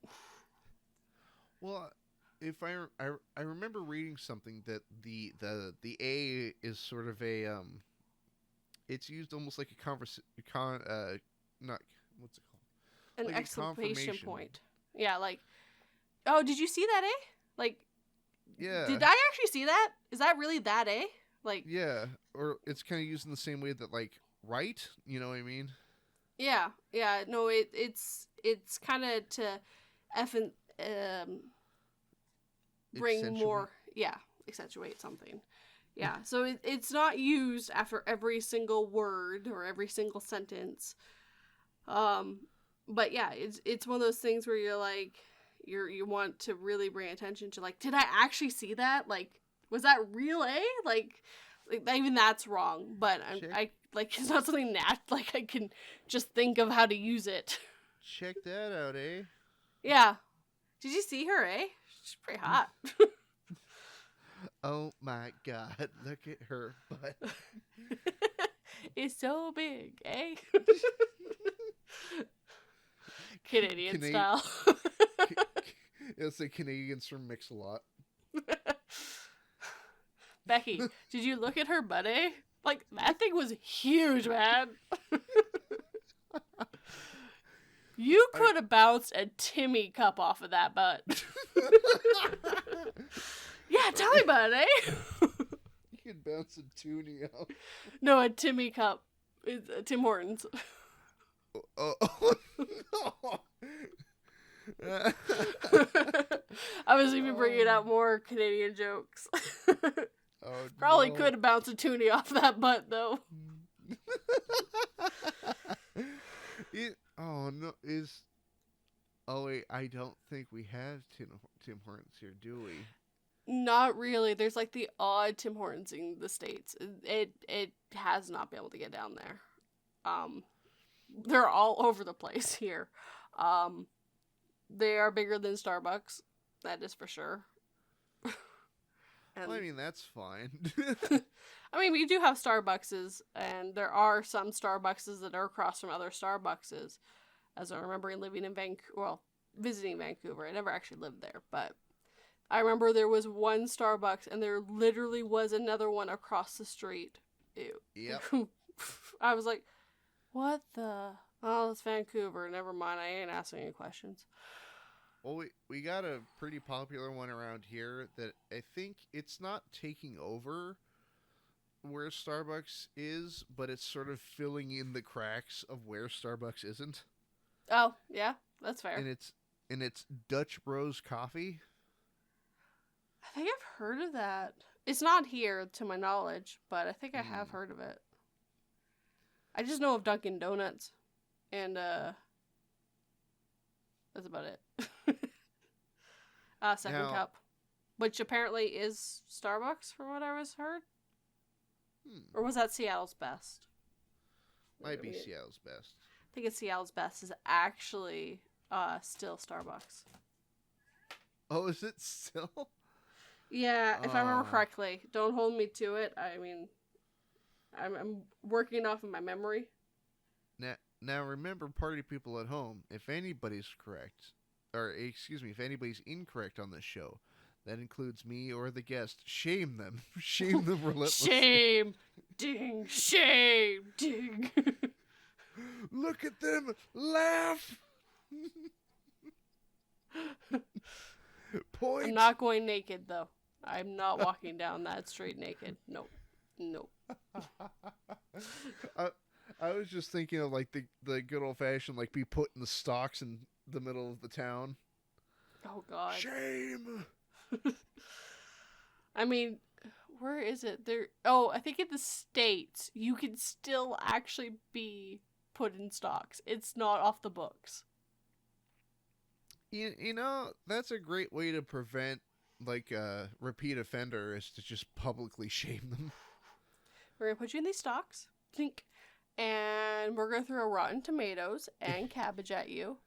Well, if I remember reading something that the A is sort of a it's used almost like a not what's it called? An like exclamation point. Yeah, like, oh, did you see that A? Like, yeah. Did I actually see that? Is that really that A? Like, yeah, or it's kind of used in the same way that like right, you know what I mean? Yeah, no, it's kind of to bring more, accentuate something. Yeah, so it's not used after every single word or every single sentence. But yeah, it's one of those things where you're like, you want to really bring attention to, like, did I actually see that? Like, was that real, eh? Like even that's wrong. But I like, it's not something that, like, I can just think of how to use it. Check that out, eh? Yeah. Did you see her, eh? She's pretty hot. Oh my god, look at her butt. It's so big, eh? Canadian style. It's the Canadians from Mix-a-Lot. Becky, did you look at her butt, eh? Like, that thing was huge, man. You could have bounced a Timmy cup off of that butt. Yeah, tell me about it, eh? You could bounce a toonie out. No, a Timmy cup. It's Tim Hortons. Oh, no. I was even bringing out more Canadian jokes. Oh, Probably no. could have bounced a toonie off that butt, though. Oh no! Oh wait, I don't think we have Tim Hortons here, do we? Not really. There's like the odd Tim Hortons in the States. It has not been able to get down there. They're all over the place here. They are bigger than Starbucks. That is for sure. Well, I mean, that's fine. I mean, we do have Starbuckses, and there are some Starbuckses that are across from other Starbuckses. As I remember living in visiting Vancouver. I never actually lived there, but I remember there was one Starbucks, and there literally was another one across the street. Ew. Yep. I was like, what the? Oh, it's Vancouver. Never mind. I ain't asking any questions. Well, we got a pretty popular one around here that I think it's not taking over where Starbucks is, but it's sort of filling in the cracks of where Starbucks isn't. Oh, yeah, that's fair. And it's Dutch Bros Coffee. I think I've heard of that. It's not here, to my knowledge, but I think I have heard of it. I just know of Dunkin' Donuts, and that's about it. Second Cup, which apparently is Starbucks, from what I was heard. Or was that Seattle's Best? Might be Seattle's Best. I think it's Seattle's Best is actually still Starbucks. Oh, is it still? Yeah, if I remember correctly. Don't hold me to it. I mean, I'm working off of my memory. Now remember, party people at home, if anybody's correct, if anybody's incorrect on this show, that includes me or the guest, shame them. Shame them relentlessly. Shame! Ding! Shame! Ding! Look at them laugh! Point. I'm not going naked, though. I'm not walking down that street naked. Nope. I was just thinking of like the good old fashioned, like, be put in the stocks in the middle of the town. Oh God. Shame. I mean, where is it? I think in the States you can still actually be put in stocks. It's not off the books. You know, that's a great way to prevent like a repeat offender, is to just publicly shame them. We're gonna put you in these stocks. Think. And we're going to throw rotten tomatoes and cabbage at you.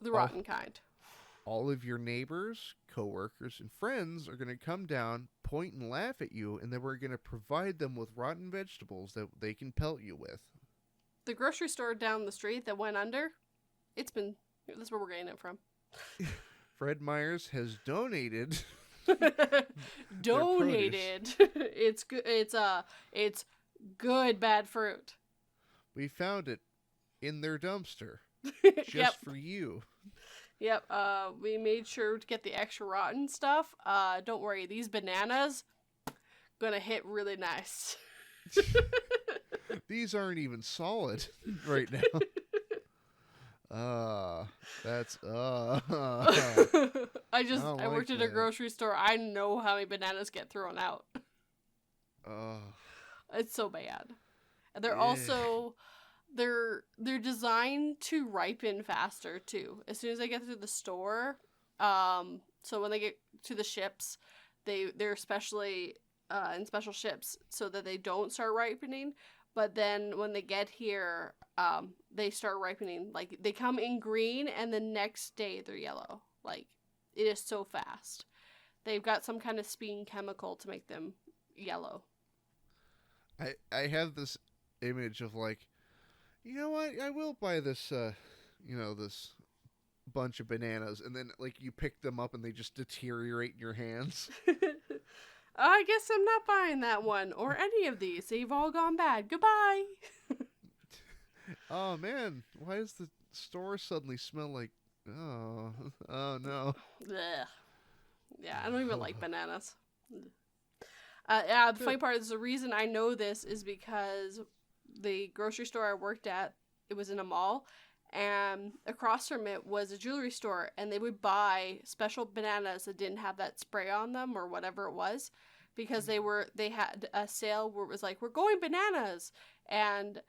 The rotten kind. All of your neighbors, coworkers, and friends are going to come down, point and laugh at you, and then we're going to provide them with rotten vegetables that they can pelt you with. The grocery store down the street that went under, that's where we're getting it from. Fred Meyers has donated. Donated. It's good. It's good bad fruit. We found it in their dumpster. Just for you. Yep. We made sure to get the extra rotten stuff. Don't worry, these bananas gonna hit really nice. These aren't even solid right now. I worked at a grocery store. I know how many bananas get thrown out. Oh. It's so bad. And they're Yeah. also they're designed to ripen faster too. As soon as they get to the store, so when they get to the ships, they're especially in special ships so that they don't start ripening. But then when they get here, they start ripening. Like they come in green, and the next day they're yellow. Like it is so fast. They've got some kind of speeding chemical to make them yellow. I have this image of like, you know what? I will buy this, this bunch of bananas, and then like you pick them up and they just deteriorate in your hands. I guess I'm not buying that one or any of these. They've all gone bad. Goodbye. Oh man, why does the store suddenly smell like? Oh no. Ugh. Yeah, I don't even like bananas. Yeah, the funny part is the reason I know this is because the grocery store I worked at, it was in a mall, and across from it was a jewelry store, and they would buy special bananas that didn't have that spray on them or whatever it was, because they had a sale where it was like, we're going bananas, and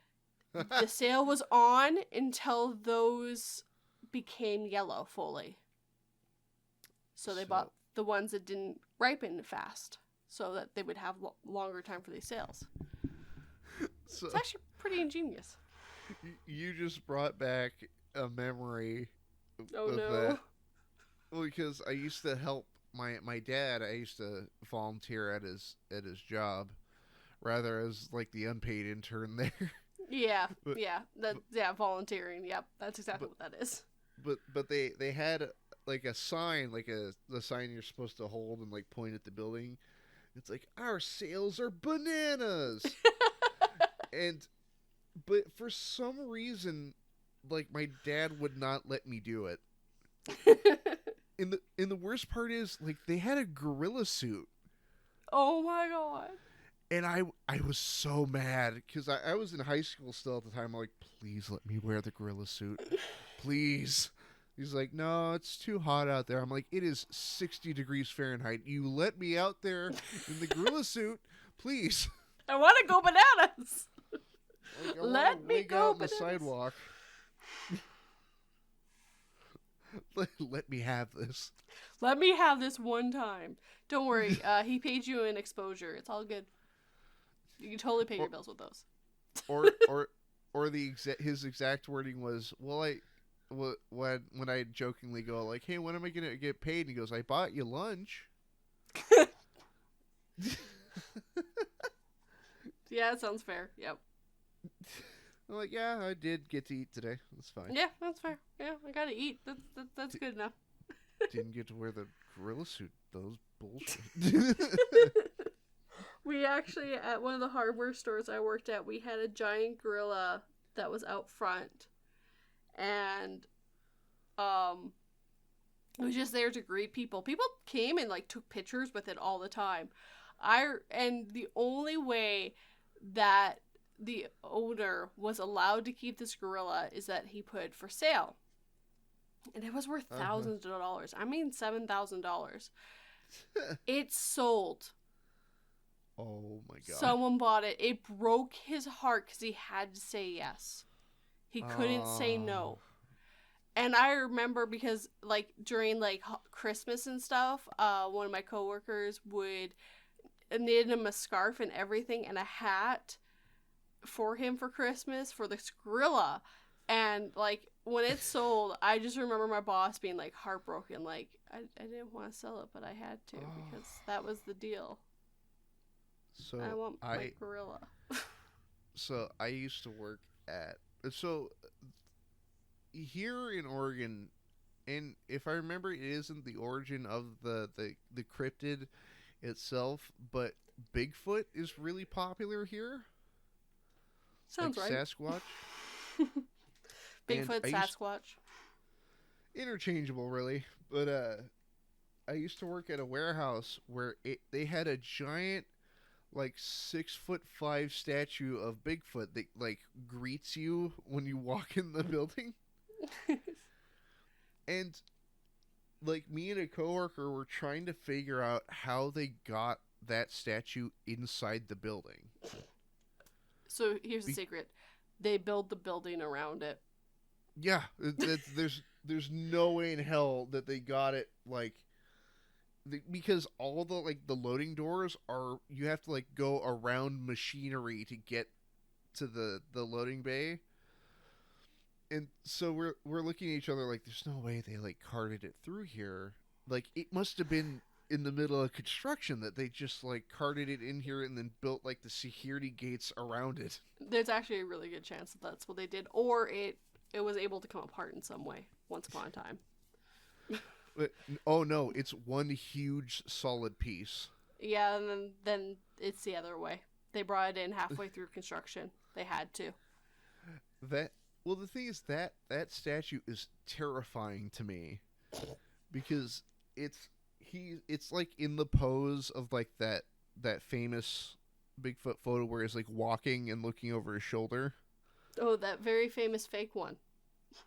the sale was on until those became yellow fully. So they bought the ones that didn't ripen fast, so that they would have longer time for these sales. So, it's actually pretty ingenious. You just brought back a memory Oh of no. that. Well, because I used to help my dad. I used to volunteer at his job, rather as like the unpaid intern there. Yeah, volunteering. Yep, that's exactly what that is. But they had like a sign, like the sign you're supposed to hold and like point at the building. It's like, our sales are bananas. But for some reason, like my dad would not let me do it. And the worst part is, like, they had a gorilla suit. Oh my god. And I was so mad because I was in high school still at the time. I'm like, please let me wear the gorilla suit. Please. He's like, no, it's too hot out there. I'm like, it is 60 degrees Fahrenheit. You let me out there in the gorilla suit, please. I want to go bananas. Like, Let me go on the sidewalk. Let me have this. Let me have this one time. Don't worry. He paid you in exposure. It's all good. You can totally pay your bills with those. or his exact wording was, well, when I jokingly go like, hey, when am I gonna get paid? And he goes, I bought you lunch. Yeah, that sounds fair. Yep. I'm like, yeah, I did get to eat today. That's fine. Yeah, that's fair. Yeah, I gotta eat. That's good enough. Didn't get to wear the gorilla suit. Those bullshit. We actually, at one of the hardware stores I worked at, we had a giant gorilla that was out front. And, it was just there to greet people. People came and, like, took pictures with it all the time. And the only way that the owner was allowed to keep this gorilla is that he put for sale. And it was worth thousands of dollars. I mean, $7,000. It sold. Oh my god. Someone bought it. It broke his heart because he had to say yes. He couldn't say no. And I remember because, like, during, like, Christmas and stuff, one of my coworkers would knit him a scarf and everything and a hat for him for Christmas for this gorilla. And, like, when it sold, I just remember my boss being, like, heartbroken. Like, I didn't want to sell it, but I had to because that was the deal. So I want my gorilla. So I used to work at... So here in Oregon, and if I remember, it isn't the origin of the cryptid itself, but Bigfoot is really popular here. Sounds like right. Sasquatch. Bigfoot, Sasquatch. Interchangeable, really. But I used to work at a warehouse where they had a giant, like 6'5" statue of Bigfoot that like greets you when you walk in the building. And like me and a coworker were trying to figure out how they got that statue inside the building. So here's the secret: they build the building around it. Yeah, there's no way in hell that they got it because all the loading doors are, you have to go around machinery to get to the loading bay. And so we're looking at each other like, there's no way they carted it through here. It must have been in the middle of construction that they just carted it in here and then built the security gates around it. There's actually a really good chance that that's what they did, or it was able to come apart in some way once upon a time. But, oh no, it's one huge solid piece. Yeah, and then it's the other way. They brought it in halfway through construction. They had to. Well, the thing is that statue is terrifying to me because it's in the pose of that famous Bigfoot photo where he's walking and looking over his shoulder. Oh, that very famous fake one.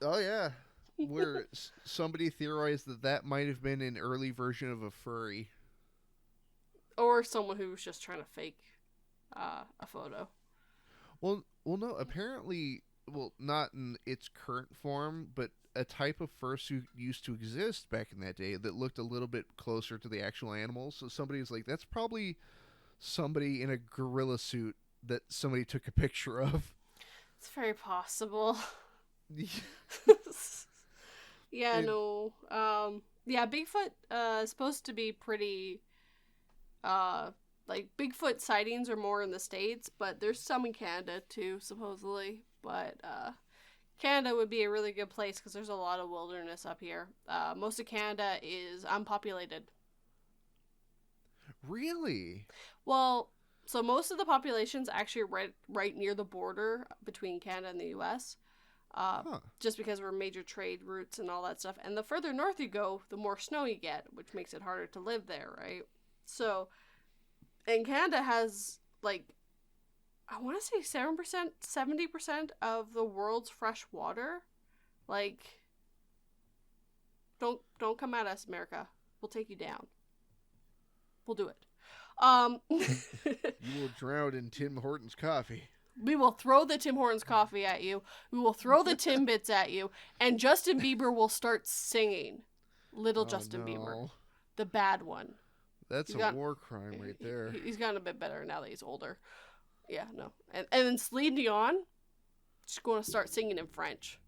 Oh yeah, where somebody theorized that might have been an early version of a furry, or someone who was just trying to fake a photo. Well, no. Apparently, not in its current form, but a type of fursuit used to exist back in that day that looked a little bit closer to the actual animals. So somebody's that's probably somebody in a gorilla suit that somebody took a picture of. It's very possible. Yeah, no. Yeah, Bigfoot is supposed to be pretty Bigfoot sightings are more in the States, but there's some in Canada too, supposedly. But Canada would be a really good place because there's a lot of wilderness up here. Most of Canada is unpopulated. Really? Well, so most of the population's actually right near the border between Canada and the U.S. Just because we're major trade routes and all that stuff. And the further north you go, the more snow you get, which makes it harder to live there, right? So, and Canada has, I want to say 7%, 70% of the world's fresh water. Don't come at us, America. We'll take you down. We'll do it. You will drown in Tim Hortons coffee. We will throw the Tim Hortons coffee at you. We will throw the Timbits at you. And Justin Bieber will start singing. Little Justin Bieber. The bad one. That's a war crime right there. He's gotten a bit better now that he's older. Yeah, no. And then Celine Dion, she's going to start singing in French.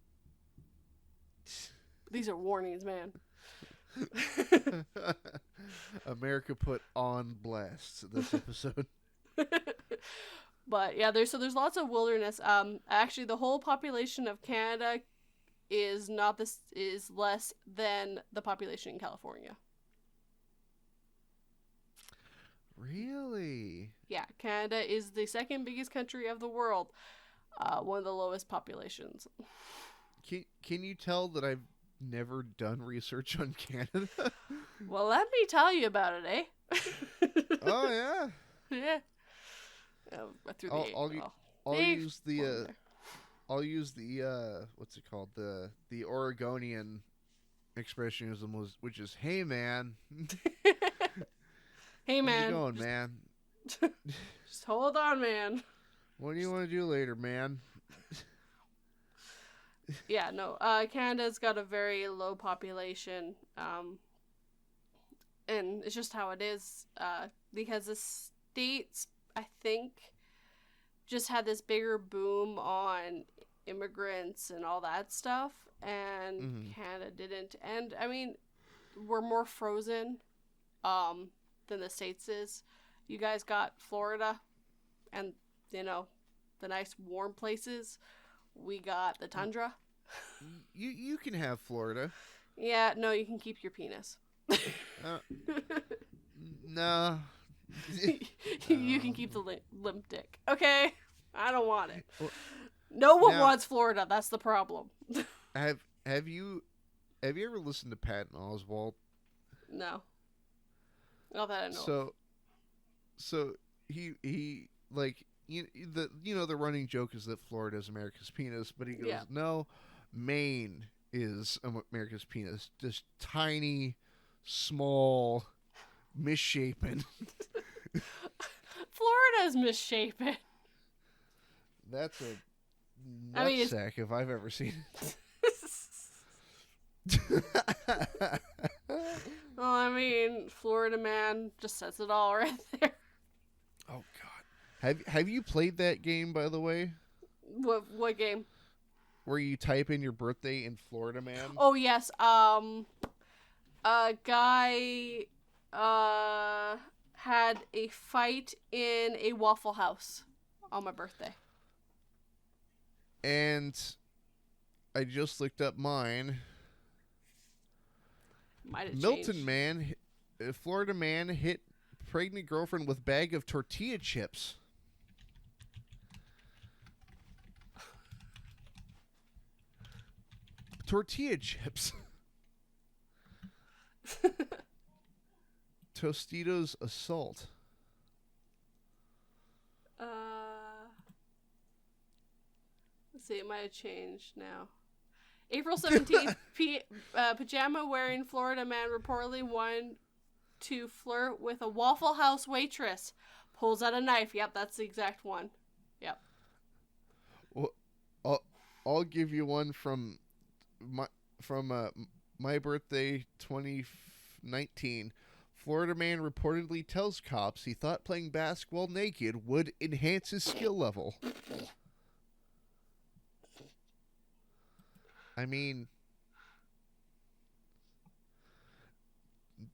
These are warnings, man. America put on blast this episode. But yeah, there's lots of wilderness. Actually, the whole population of Canada is less than the population in California. Really? Yeah, Canada is the second biggest country of the world. One of the lowest populations. Can you tell that I've never done research on Canada? Well, let me tell you about it, eh? Oh yeah. Yeah. I'll use the what's it called, the Oregonian expressionism, which is, hey man. Hey man. How's it going, man? Just hold on, man. What do you want to do later, man? Yeah, no. Canada's got a very low population, and it's just how it is. Because the States, I think, just had this bigger boom on immigrants and all that stuff, and Canada didn't. And I mean, we're more frozen than the States is. You guys got Florida and, the nice warm places. We got the tundra. You can have Florida. Yeah, no, you can keep your penis. No. You can keep the limp dick. Okay? I don't want it. Well, no one wants Florida. That's the problem. Have you ever listened to Patton Oswalt? No. Not that I know. So he the running joke is that Florida is America's penis, but he goes, no, Maine is America's penis. Just tiny, small, misshapen. Florida's misshapen. That's a I mean, nutsack if I've ever seen it. Well, I mean, Florida man just says it all right there. Oh God, have you played that game, by the way? What game? Where you type in your birthday in Florida Man? Oh yes. A guy had a fight in a Waffle House on my birthday. And I just looked up mine. Might have Milton changed. man, Florida man hit pregnant girlfriend with bag of tortilla chips. Tortilla chips. Tostitos assault. Let's see, it might have changed now. April 17th, pajama-wearing Florida man reportedly wanted to flirt with a Waffle House waitress. Pulls out a knife. Yep, that's the exact one. Yep. Well, I'll give you one from my birthday 2019. Florida man reportedly tells cops he thought playing basketball naked would enhance his skill level. I mean,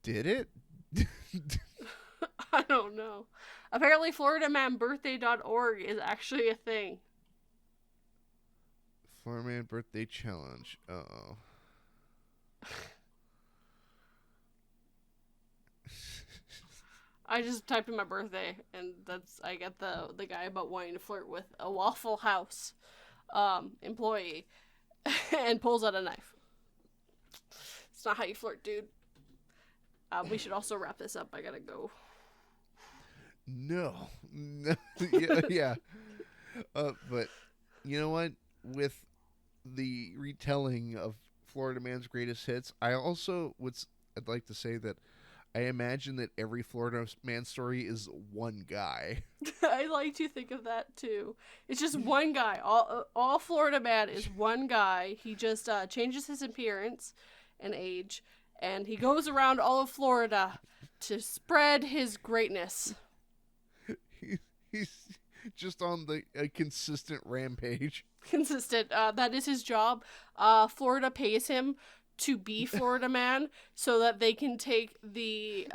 did it? I don't know. Apparently, FloridaManBirthday.org is actually a thing. Florida man birthday challenge. Uh-oh. I just typed in my birthday, and I get the guy about wanting to flirt with a Waffle House employee, and pulls out a knife. It's not how you flirt, dude. We should also wrap this up. I gotta go. No. Yeah. But you know what? With the retelling of Florida Man's greatest hits, I'd like to say that I imagine that every Florida Man story is one guy. I like to think of that too. It's just one guy. All Florida Man is one guy. He just changes his appearance and age, and he goes around all of Florida to spread his greatness. He's just on a consistent rampage. Consistent. That is his job. Florida pays him to be Florida Man so that they can take the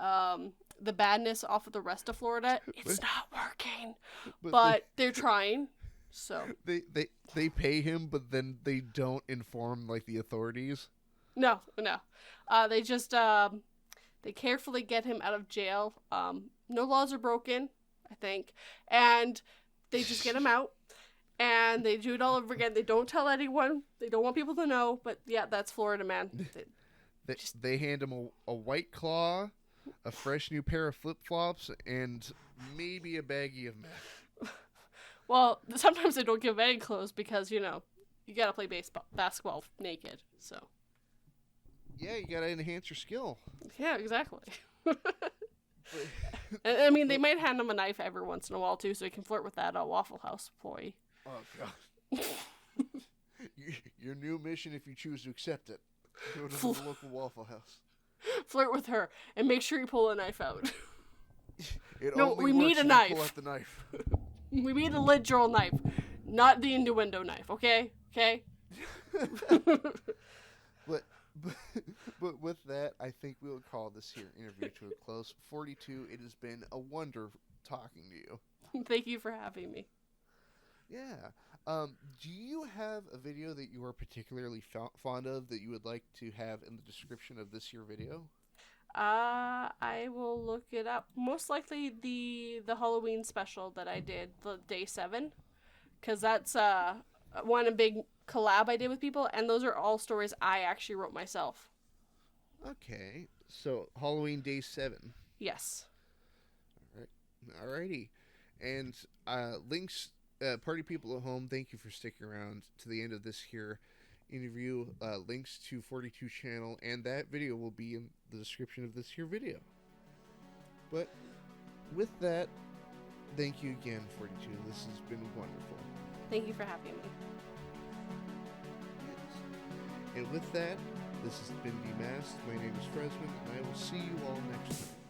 badness off of the rest of Florida. It's not working, but they're trying. So they pay him, but then they don't inform like the authorities. No. They just they carefully get him out of jail. No laws are broken, I think, and they just get him out. And they do it all over again. They don't tell anyone. They don't want people to know. But yeah, that's Florida Man. They hand him a White Claw, a fresh new pair of flip-flops, and maybe a baggie of meth. Well, sometimes they don't give any clothes because, you gotta play basketball naked. So. Yeah, you gotta enhance your skill. Yeah, exactly. I mean, they might hand him a knife every once in a while, too, so he can flirt with that Waffle House employee. Oh, God. Your new mission, if you choose to accept it, go to the local Waffle House. Flirt with her, and make sure you pull a knife out. We need a knife. Pull out the knife. We need a literal knife, not the innuendo knife, okay? Okay? But with that, I think we'll call this here interview to a close. 42, it has been a wonder talking to you. Thank you for having me. Yeah. Do you have a video that you are particularly fond of that you would like to have in the description of this here video? I will look it up. Most likely the Halloween special that I did, the day 7, because that's one a big collab I did with people, and those are all stories I actually wrote myself. Okay, so Halloween day 7. Yes. Alrighty, and links. Party people at home, thank you for sticking around to the end of this here interview. Links to 42 channel and that video will be in the description of this here video. But with that, thank you again, 42. This has been wonderful. Thank you for having me. Yes. And with that, this has been Demasked. My name is Fresman, and I will see you all next time.